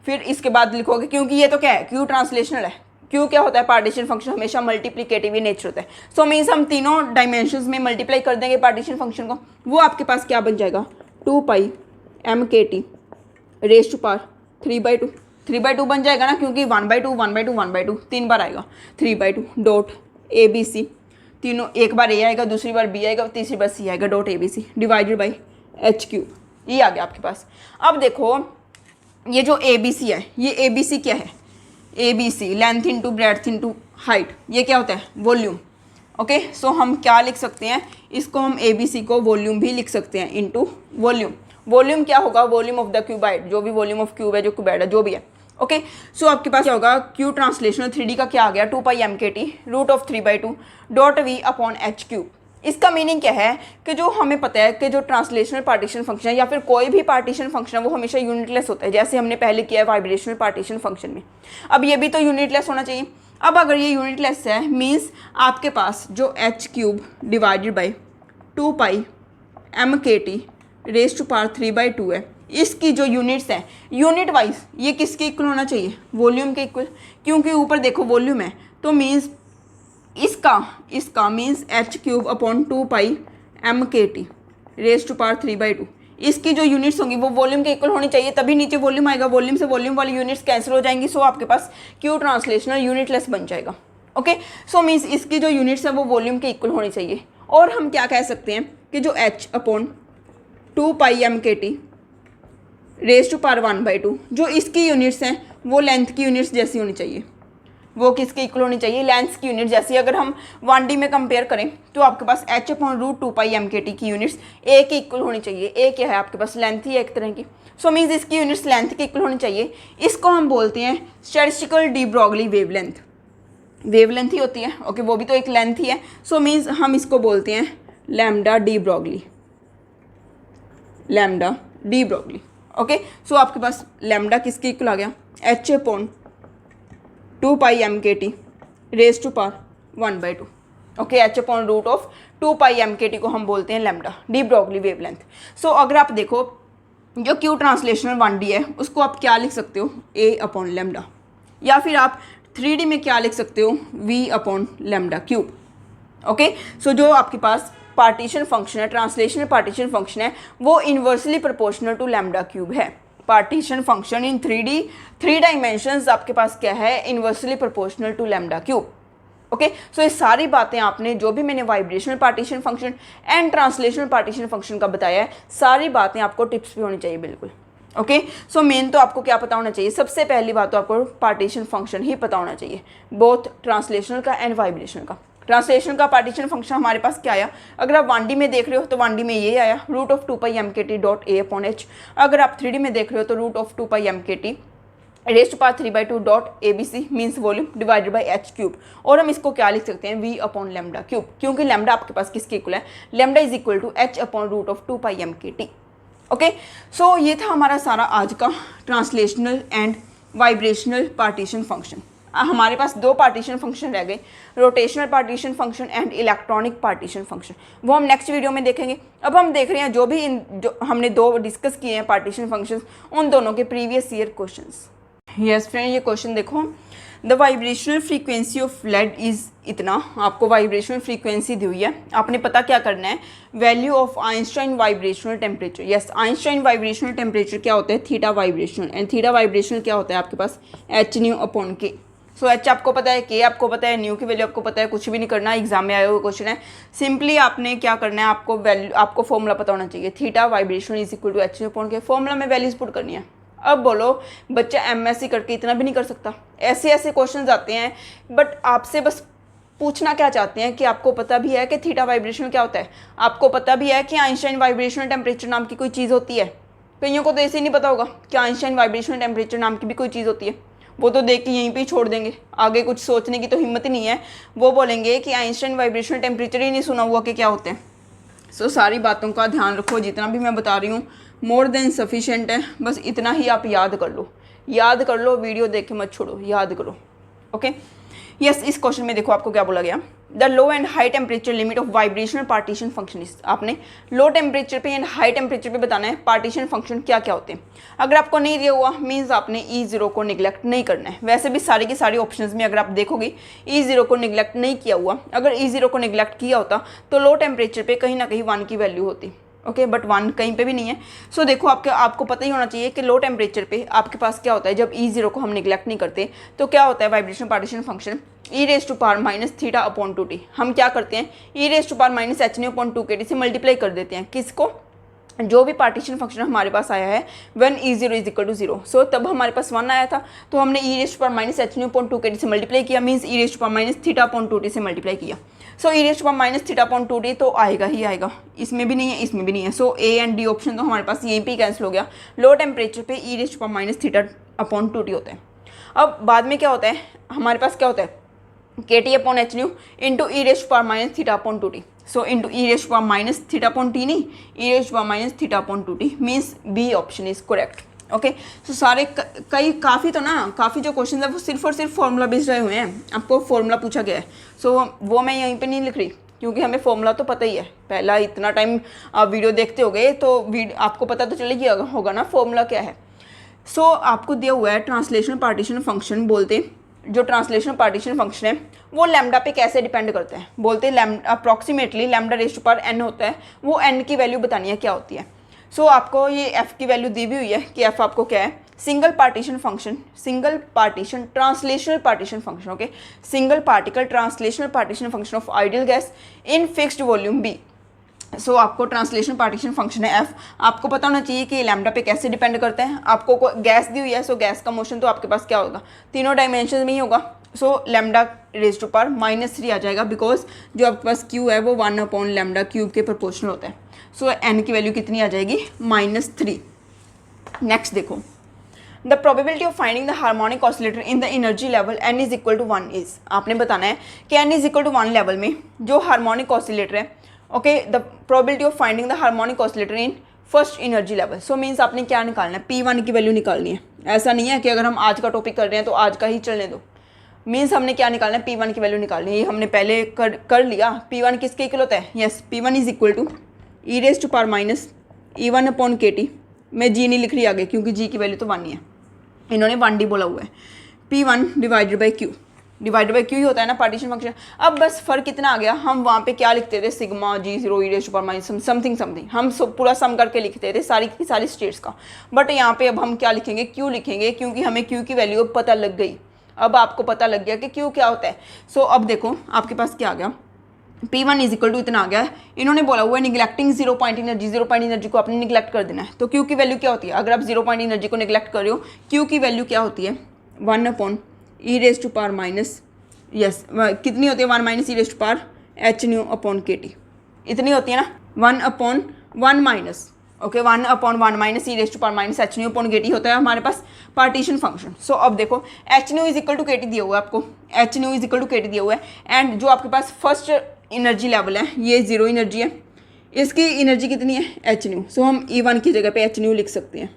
फिर इसके बाद लिखोगे, क्योंकि ये तो क्या है q ट्रांसलेशनल है, q क्या होता है, पार्टीशन फंक्शन हमेशा मल्टीप्लिकेटिव ही नेचर होता है। सो मीन्स हम तीनों डायमेंशंस में मल्टीप्लाई कर देंगे पार्टीशन फंक्शन को, वो आपके पास क्या बन जाएगा 2 pi mkt raise to power 3/2 बन जाएगा ना, क्योंकि 1/2 1/2 1/2 3 बार आएगा, 3/2 डॉट abc, तीनों एक बार a आएगा, दूसरी बार b आएगा, तीसरी बार c आएगा, dot abc divided by h3, ये आ गया आपके पास। अब देखो ये जो abc है, ये abc क्या है, abc length into breadth into height, ये क्या होता है वॉल्यूम। ओके, सो हम क्या लिख सकते हैं, इसको हम abc को वॉल्यूम भी लिख सकते हैं, इंटू वॉल्यूम। वॉल्यूम क्या होगा, वॉल्यूम ऑफ द क्यूबाइड, जो भी वॉल्यूम ऑफ क्यूब है, जो क्यूबाइड है, जो भी है। ओके, सो आपके पास क्या होगा, q ट्रांसलेशनल 3D का क्या आ गया 2 pi mkt √3/2 dot v upon h3। इसका मीनिंग क्या है कि जो हमें पता है कि जो ट्रांसलेशनल पार्टीशन फंक्शन है या फिर कोई भी पार्टीशन फंक्शन है वो हमेशा यूनिटलेस होता है, जैसे हमने पहले किया है वाइब्रेशनल पार्टीशन फंक्शन में। अब ये भी तो यूनिटलेस होना चाहिए। अब अगर ये यूनिटलेस है मीन्स आपके पास जो h³ divided by 2 pi mkt raise to power 3/2 है, इसकी जो यूनिट्स हैं यूनिट वाइज ये किसके इक्वल होना चाहिए, वॉल्यूम के इक्वल, क्योंकि ऊपर देखो वॉल्यूम है, तो मीन्स इसका means h³ upon 2 pi mkt raise to power 3/2, इसकी जो यूनिट्स होंगी वो वॉल्यूम के इक्वल होनी चाहिए, तभी नीचे वॉल्यूम आएगा। वॉल्यूम से वॉल्यूम वाली यूनिट्स कैंसिल हो जाएंगी, सो आपके पास q ट्रांसलेशनल यूनिटलेस बन जाएगा। ओके, सो मीन्स इसकी जो यूनिट्स है वो वॉल्यूम के इक्वल होनी चाहिए। और हम क्या कह सकते हैं कि जो h upon 2 pi mkt raise to power 1/2, जो इसकी यूनिट्स हैं वो लेंथ की यूनिट्स जैसी होनी चाहिए, वो किसके इक्वल होनी चाहिए, लेंथ की यूनिट जैसी। अगर हम 1D में कंपेयर करें तो आपके पास h अपॉन √2 पाई mkt की यूनिट्स a के इक्वल होनी चाहिए। a क्या है आपके पास, लेंथ ही है एक तरह की, सो मीन्स इसकी यूनिट्स लेंथ के इक्वल होनी चाहिए। इसको हम बोलते हैं statistical de Broglie wavelength, wavelength ही होती है। ओके, वो भी तो एक लेंथ ही है, सो मीन्स हम इसको बोलते हैं lambda de Broglie, lambda de Broglie. Okay, so आपके पास लैम्डा किसके इक्वल आ गया, h upon 2 pi mkt raise to power 1/2। Okay, h upon √2 pi mkt को हम बोलते हैं lambda de Broglie wavelength. So अगर आप देखो जो q ट्रांसलेशनल 1D है उसको आप क्या लिख सकते हो, a अपॉन लैम्डा, या फिर आप 3D में क्या लिख सकते हो, v upon lambda cube. Okay, so जो आपके पास पार्टीशन फंक्शन है, ट्रांसलेशनल पार्टीशन फंक्शन है, वो inversely proportional to lambda cube है। Partition function in 3D 3 dimensions आपके पास क्या है, inversely proportional to lambda cube. Okay, so ये सारी बातें आपने जो भी मैंने vibrational partition function and translational partition function का बताया है, सारी बातें आपको टिप्स भी होनी चाहिए बिल्कुल। ओके, सो मेन तो आपको क्या पता होना चाहिए, सबसे पहली बात तो आपको पार्टीशन फंक्शन ही पता होना चाहिए, बोथ ट्रांसलेशनल का एंड वाइब्रेशनल का। ट्रांसलेशन का पार्टीशन फंक्शन हमारे पास क्या आया, अगर आप 1D में देख रहे हो तो 1D में ये आया √2πmkt.a/h। अगर आप 3D में देख रहे हो तो √2πmkt rest power 3/2 means volume divided by h cube. और हम इसको क्या लिख सकते हैं, v/λ क्यूब, क्योंकि लैम्डा आपके पास किसके इक्वल है, lambda is equal to h/√2πmkt। Okay, so ये था हमारा सारा आज का translational and vibrational partition function. हमारे पास 2 पार्टीशन फंक्शन रह गए, rotational partition function and electronic partition function, वो हम नेक्स्ट वीडियो में देखेंगे। अब हम देख रहे हैं जो भी जो हमने 2 डिस्कस किए हैं पार्टीशन फंक्शंस, उन दोनों के previous year questions. Yes friend, ये क्वेश्चन देखो, the vibrational frequency of lead is इतना, आपको वाइब्रेशनल फ्रीक्वेंसी दी हुई है, आपने पता क्या करना है, value of Einstein vibrational temperature. Yes, Einstein vibrational temperature क्या होता है, theta vibrational, and theta vibrational क्या होता है आपके पास, h/k। सो h आपको पता है, k आपको पता है, न्यू की वैल्यू आपको पता है, कुछ भी नहीं करना, एग्जाम में आया हुआ क्वेश्चन है। सिंपली आपने क्या करना है, आपको वैल्यू, आपको फॉर्मूला पता होना चाहिए, theta vibrational is equal to h/k, formula में वैल्यूज पुट करनी है। अब बोलो, बच्चा MSc करके इतना भी नहीं कर सकता, ऐसे ऐसे क्वेश्चन आते हैं, बट आपसे बस पूछना क्या चाहते हैं कि आपको पता भी है कि थीटा वाइब्रेशनल क्या होता है, आपको पता भी है कि आइंस्टाइन वाइब्रेशनल टेम्परेचर नाम की कोई चीज़ होती है। कईयों को तो ऐसे ही नहीं पता होगा कि आइंस्टाइन वाइब्रेशनल टेम्परेचर नाम की भी कोई चीज़ होती है, वो तो देख के यहीं पे ही छोड़ देंगे, आगे कुछ सोचने की तो हिम्मत ही नहीं है, वो बोलेंगे कि आइंस्टाइन वाइब्रेशनल टेम्परेचर ही नहीं सुना हुआ कि क्या होते हैं। सो सारी बातों का ध्यान रखो, जितना भी मैं बता रही हूँ मोर देन सफिशेंट है, बस इतना ही आप याद कर लो, याद कर लो, वीडियो देख के मत छोड़ो, याद करो। ओके, यस, इस क्वेश्चन में देखो आपको क्या बोला गया, the low and high temperature limit of vibrational partition function is, आपने लो टेम्परेचर पे एंड हाई टेम्परेचर पे बताना है पार्टीशन फंक्शन क्या क्या होते हैं। अगर आपको नहीं दिया हुआ मीन्स आपने E0 को निगलेक्ट नहीं करना है। वैसे भी सारी की सारी ऑप्शंस में अगर आप देखोगे E0 को निगलेक्ट नहीं किया हुआ, अगर E0 को निगलेक्ट किया होता तो लो टेम्परेचर पे कहीं ना कहीं 1 की वैल्यू होती। ओके, बट 1 कहीं पे भी नहीं है। सो देखो, आपको पता ही होना चाहिए कि लो टेम्परेचर पे आपके पास क्या होता है, जब E0 को हम निगलेक्ट नहीं करते तो क्या होता है वाइब्रेशन पार्टीशन फंक्शन, e⁻−θ/2t। हम क्या करते हैं, e⁻−h/2kt से मल्टीप्लाई कर देते हैं, किसको, जो भी पार्टीशन फंक्शन हमारे पास आया है when E0 is equal to 0। So तब हमारे पास 1 आया था तो हमने e⁻−h/2kt से मल्टीप्लाई किया, मीन्स e⁻−θ/2t से मल्टीप्लाई किया। सो e⁻−θ/2t तो आएगा ही आएगा, इसमें भी नहीं है, इसमें भी नहीं है। सो A एंड D ऑप्शन तो हमारे पास यहीं पे कैंसिल हो गया। लो टेम्परेचर पे e⁻−θ/2t होता है। अब बाद में क्या होता है, हमारे पास क्या होता है, kt/hν into e⁻−θ/2t। So into e⁻−θ/t नहीं, e⁻−θ/2t means B option is correct. Okay, so सारे काफ़ी तो ना, काफ़ी जो क्वेश्चन है वो सिर्फ और सिर्फ फॉर्मूला बेस्ड रहे हुए हैं, आपको फॉर्मूला पूछा गया है। सो वो मैं यहीं पे नहीं लिख रही क्योंकि हमें फॉर्मूला तो पता ही है, पहला इतना टाइम आप वीडियो देखते होगे तो आपको पता तो चलेगी होगा ना फॉर्मूला क्या है। सो आपको दिया हुआ है ट्रांसलेशनल पार्टीशन फंक्शन, बोलते जो ट्रांसलेशनल पार्टीशन फंक्शन है वो लैम्डा पे कैसे डिपेंड करता है, बोलते हैं approximately lambda raise to power n होता है, वो n की वैल्यू बतानी है क्या होती है। सो आपको ये f की वैल्यू दी भी हुई है कि f आपको क्या है, single partition function, single partition translational partition function. Okay, single particle translational partition function of ideal gas in fixed volume B। सो आपको ट्रांसलेशनल पार्टीशन फंक्शन है f, आपको पता होना चाहिए कि लैम्डा पे कैसे डिपेंड करता है। आपको गैस दी हुई है, सो गैस का मोशन तो आपके पास क्या होगा, तीनों डायमेंशन में ही होगा। So lambda raise to power -3 आ जाएगा, बिकॉज जो आपके पास Q है वो 1/λ³ के प्रोपोर्शनल होता है। सो n की वैल्यू कितनी आ जाएगी, -3। नेक्स्ट देखो, the probability of finding the harmonic oscillator in the energy level n is equal to 1 is, आपने बताना है कि n is equal to 1 level में जो हार्मोनिक ऑसिलेटर है, okay, the probability of finding the harmonic oscillator in first energy level. So means आपने क्या निकालना है, P1 की वैल्यू निकालनी है। ऐसा नहीं है कि अगर हम आज का टॉपिक कर रहे हैं तो आज का ही चलने दो, मीन्स हमने क्या निकालना है, P1 की वैल्यू निकालनी है। ये हमने पहले कर लिया। P1 किसके इक्वल होता है, yes, P1 is equal to e⁻−E1/kt। मैं G नहीं लिख रही आगे क्योंकि G की वैल्यू तो 1 ही है, इन्होंने 1D बोला हुआ है। P1 divided by Q। Divided by Q ही होता है ना पार्टीशन फंक्शन। अब बस फर्क कितना आ गया, हम वहाँ पे क्या लिखते थे, sigma G0 e raised to power minus something हम पूरा सम करके लिखते थे सारी की सारी स्टेट्स का। बट यहाँ पे अब हम क्या लिखेंगे, क्यू लिखेंगे, क्योंकि हमें क्यू की वैल्यू अब पता लग गई। अब आपको पता लग गया कि क्यू क्या होता है। सो अब देखो आपके पास क्या आ गया, P1 इज इक्वल टू इतना आ गया है। इन्होंने बोला हुआ है निगलेक्टिंग जीरो पॉइंट एनर्जी को आपने निगलेक्ट कर देना है। तो क्यू की वैल्यू क्या होती है, अगर आप जीरो पॉइंट एनर्जी को निगलेक्ट कर रहे हो, क्यू की वैल्यू क्या होती है, 1 upon e raise to power minus, yes कितनी होती है, 1 minus e raise to power h nu upon k T, इतनी होती है ना, 1 upon 1 minus, okay 1 upon 1 minus e raise to power minus h nu upon k T होता है हमारे पास पार्टीशन फंक्शन। सो अब देखो h nu is equal to k T दिया हुआ है आपको, h nu is equal to k T दिया हुआ है, एंड जो आपके पास फर्स्ट एनर्जी लेवल है ये जीरो एनर्जी है, इसकी एनर्जी कितनी है, एच न्यू। सो हम E1 की जगह पे एच न्यू लिख सकते हैं,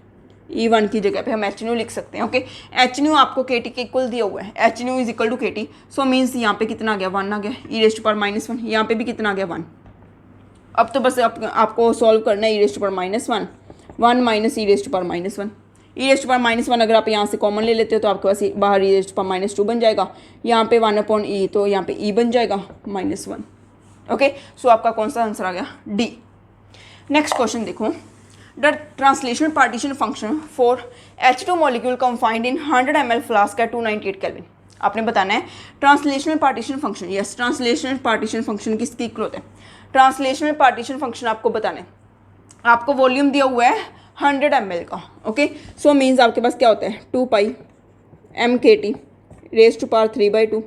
E1 की जगह पे हम एच न्यू लिख सकते हैं, ओके। एच न्यू आपको के टी के इक्वल दिया हुआ है, h nu is equal to k T. So means यहाँ पे कितना आ गया, 1 आ गया, e raise to power minus 1, यहाँ पे भी कितना आ गया, 1। अब तो बस आपको सॉल्व करना है, e raise to power minus 1, 1 minus e raise to power minus 1, e raise to power minus 1 अगर आप यहाँ से कॉमन ले लेते हो तो आपके पास बाहर ई रेज टू पावर माइनस 2 बन जाएगा, यहाँ पे 1 अपॉन ई, तो यहाँ पे ई बन जाएगा -1, ओके। सो आपका कौन सा आंसर आ गया, डी। नेक्स्ट क्वेश्चन देखो, the translational partition function for H2 molecule confined in 100 ml flask at 298 Kelvin. आपने बताना है translational partition function, yes translational partition function किसकी इक्वल होता है, ट्रांसलेशनल पार्टीशन फंक्शन आपको बताना है। आपको वॉल्यूम दिया हुआ है 100 ml का, ओके। सो मीन्स आपके पास क्या होता है, 2 pi mkt raise to power 3/2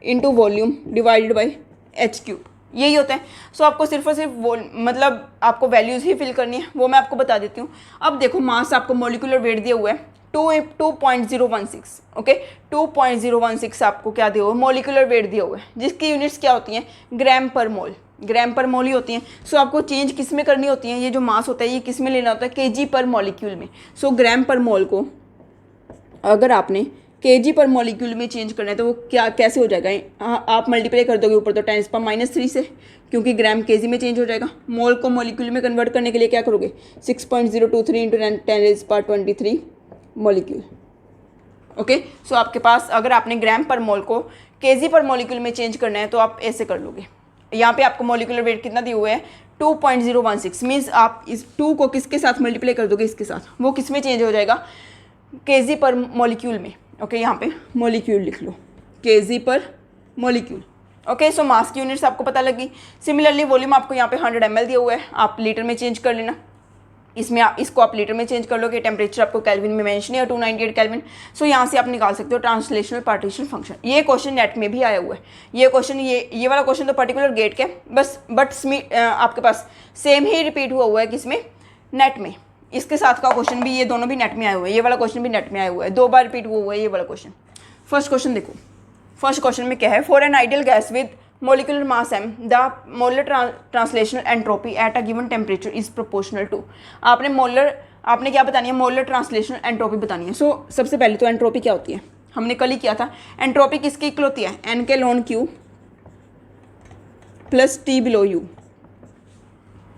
into volume divided by h3, यही होता है। सो आपको सिर्फ और सिर्फ वो मतलब आपको वैल्यूज़ ही फिल करनी है, वो मैं आपको बता देती हूँ। अब देखो मास आपको मॉलिक्यूलर वेट दिया हुआ है 2.016, ओके 2.016 आपको क्या दिया हुआ है, मॉलिक्यूलर वेट दिया हुआ है, जिसकी यूनिट्स क्या होती हैं, ग्राम पर मोल, ग्राम पर मोल ही होती हैं। सो आपको चेंज किस में करनी होती है, ये जो मास होता है ये किस में लेना होता है, केजी पर मॉलिक्यूल में। सो ग्राम पर मोल को अगर आपने केजी पर मॉलिक्यूल में चेंज करना है तो वो क्या कैसे हो जाएगा, आप मल्टीप्लाई कर दोगे ऊपर तो 10⁻³ से, क्योंकि ग्राम केजी में चेंज हो जाएगा। मोल को मॉलिक्यूल में कन्वर्ट करने के लिए क्या करोगे, 6.023 इंटू 10⁻23 मॉलिक्यूल, ओके। सो आपके पास अगर आपने ग्राम पर मोल को केजी पर मॉलिक्यूल में चेंज करना है तो आप ऐसे कर लोगे। यहाँ पे आपको मॉलिक्यूलर वेट कितना दिया हुआ है, 2.016, मीन्स आप इस 2 को किसके साथ मल्टीप्लाई कर दोगे, इसके साथ, वो किस में चेंज हो जाएगा, केजी पर मॉलिक्यूल में, ओके। यहाँ पे मॉलिक्यूल लिख लो, केजी पर मॉलिक्यूल, ओके। सो मास की यूनिट्स आपको पता लगी। सिमिलरली वॉल्यूम आपको यहाँ पे 100 ml दिया हुआ है, आप लीटर में चेंज कर लेना, इसमें इसको आप लीटर में चेंज कर लो कि टेम्परेचर आपको केल्विन में मेंशन है 298 केल्विन। सो यहाँ से आप निकाल सकते हो ट्रांसलेशनल पार्टीशन फंक्शन। ये क्वेश्चन नेट में भी आया हुआ है, ये क्वेश्चन ये वाला क्वेश्चन तो पर्टिकुलर गेट के बस, बट आपके पास सेम ही रिपीट हुआ है किसमें, नेट में। इसके साथ का क्वेश्चन भी, ये दोनों भी नेट में आए हुए हैं, ये वाला क्वेश्चन भी नेट में आया हुआ है, 2 बार रिपीट हुआ है ये वाला क्वेश्चन। फर्स्ट क्वेश्चन देखो, फर्स्ट क्वेश्चन में क्या है, for an ideal gas with molecular mass m the molar translational entropy at a given temperature is proportional to, आपने क्या बतानी है, मोलर ट्रांसलेशनल एंट्रोपी बतानी है। सो सबसे पहले तो एंट्रोपी क्या होती है, हमने कल ही किया था, एंट्रोपी किसकी इक्वल होती है, N k ln Q plus T below U,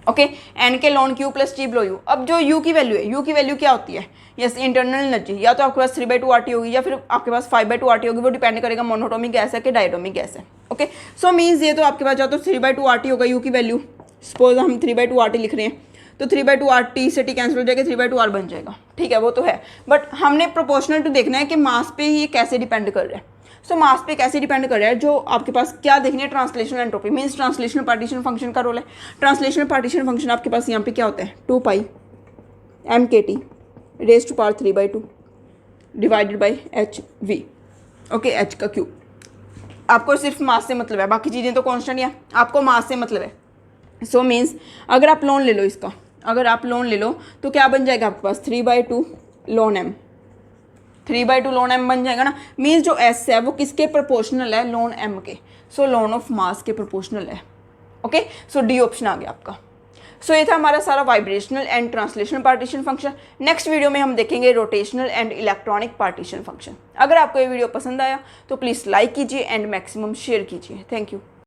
okay N k ln Q plus T below U. अब जो यू की वैल्यू है, यू की वैल्यू क्या होती है, यस इंटरनल एनर्जी, या तो आपके पास 3/2 RT होगी या फिर आपके पास 5/2 RT होगी, वो डिपेंड करेगा मोनोटोमिक गैस है कि डायटोमिक गैस है, ओके। सो मीन्स ये तो आपके पास या तो 3/2 RT होगा यू की वैल्यू, सपोज हम 3/2 RT लिख रहे हैं तो 3/2 RT से टी कैंसिल हो जाएगा, 3/2 R बन जाएगा, ठीक है वो तो है। बट हमने प्रोपोर्शनल टू देखना है कि मास पे ही ये कैसे डिपेंड कर रहा है। सो मास पे कैसे डिपेंड कर रहा है, जो आपके पास क्या देखनी है, translational entropy, means translational partition function का रोल है। ट्रांसलेशनल पार्टीशन फंक्शन आपके पास यहाँ पे क्या होता है, 2 pi mkt raise to power 3/2 divided by HV, okay h का क्यूब। आपको सिर्फ मास से मतलब है, बाकी चीज़ें तो कांस्टेंट है, आपको मास से मतलब है। सो मीन्स अगर आप लोन ले लो इसका, अगर आप लोन ले लो तो क्या बन जाएगा आपके पास, 3/2 ln m, 3/2 ln m बन जाएगा ना। मीन्स जो s है वो किसके प्रोपोर्शनल है, ln m के। सो ln ऑफ मास के प्रोपोर्शनल है, ओके। सो डी ऑप्शन आ गया आपका। सो ये था हमारा सारा vibrational and translational partition function. Next video में हम देखेंगे rotational and electronic partition function. अगर आपको ये वीडियो पसंद आया तो प्लीज़ लाइक कीजिए एंड मैक्सिमम शेयर कीजिए। Thank you.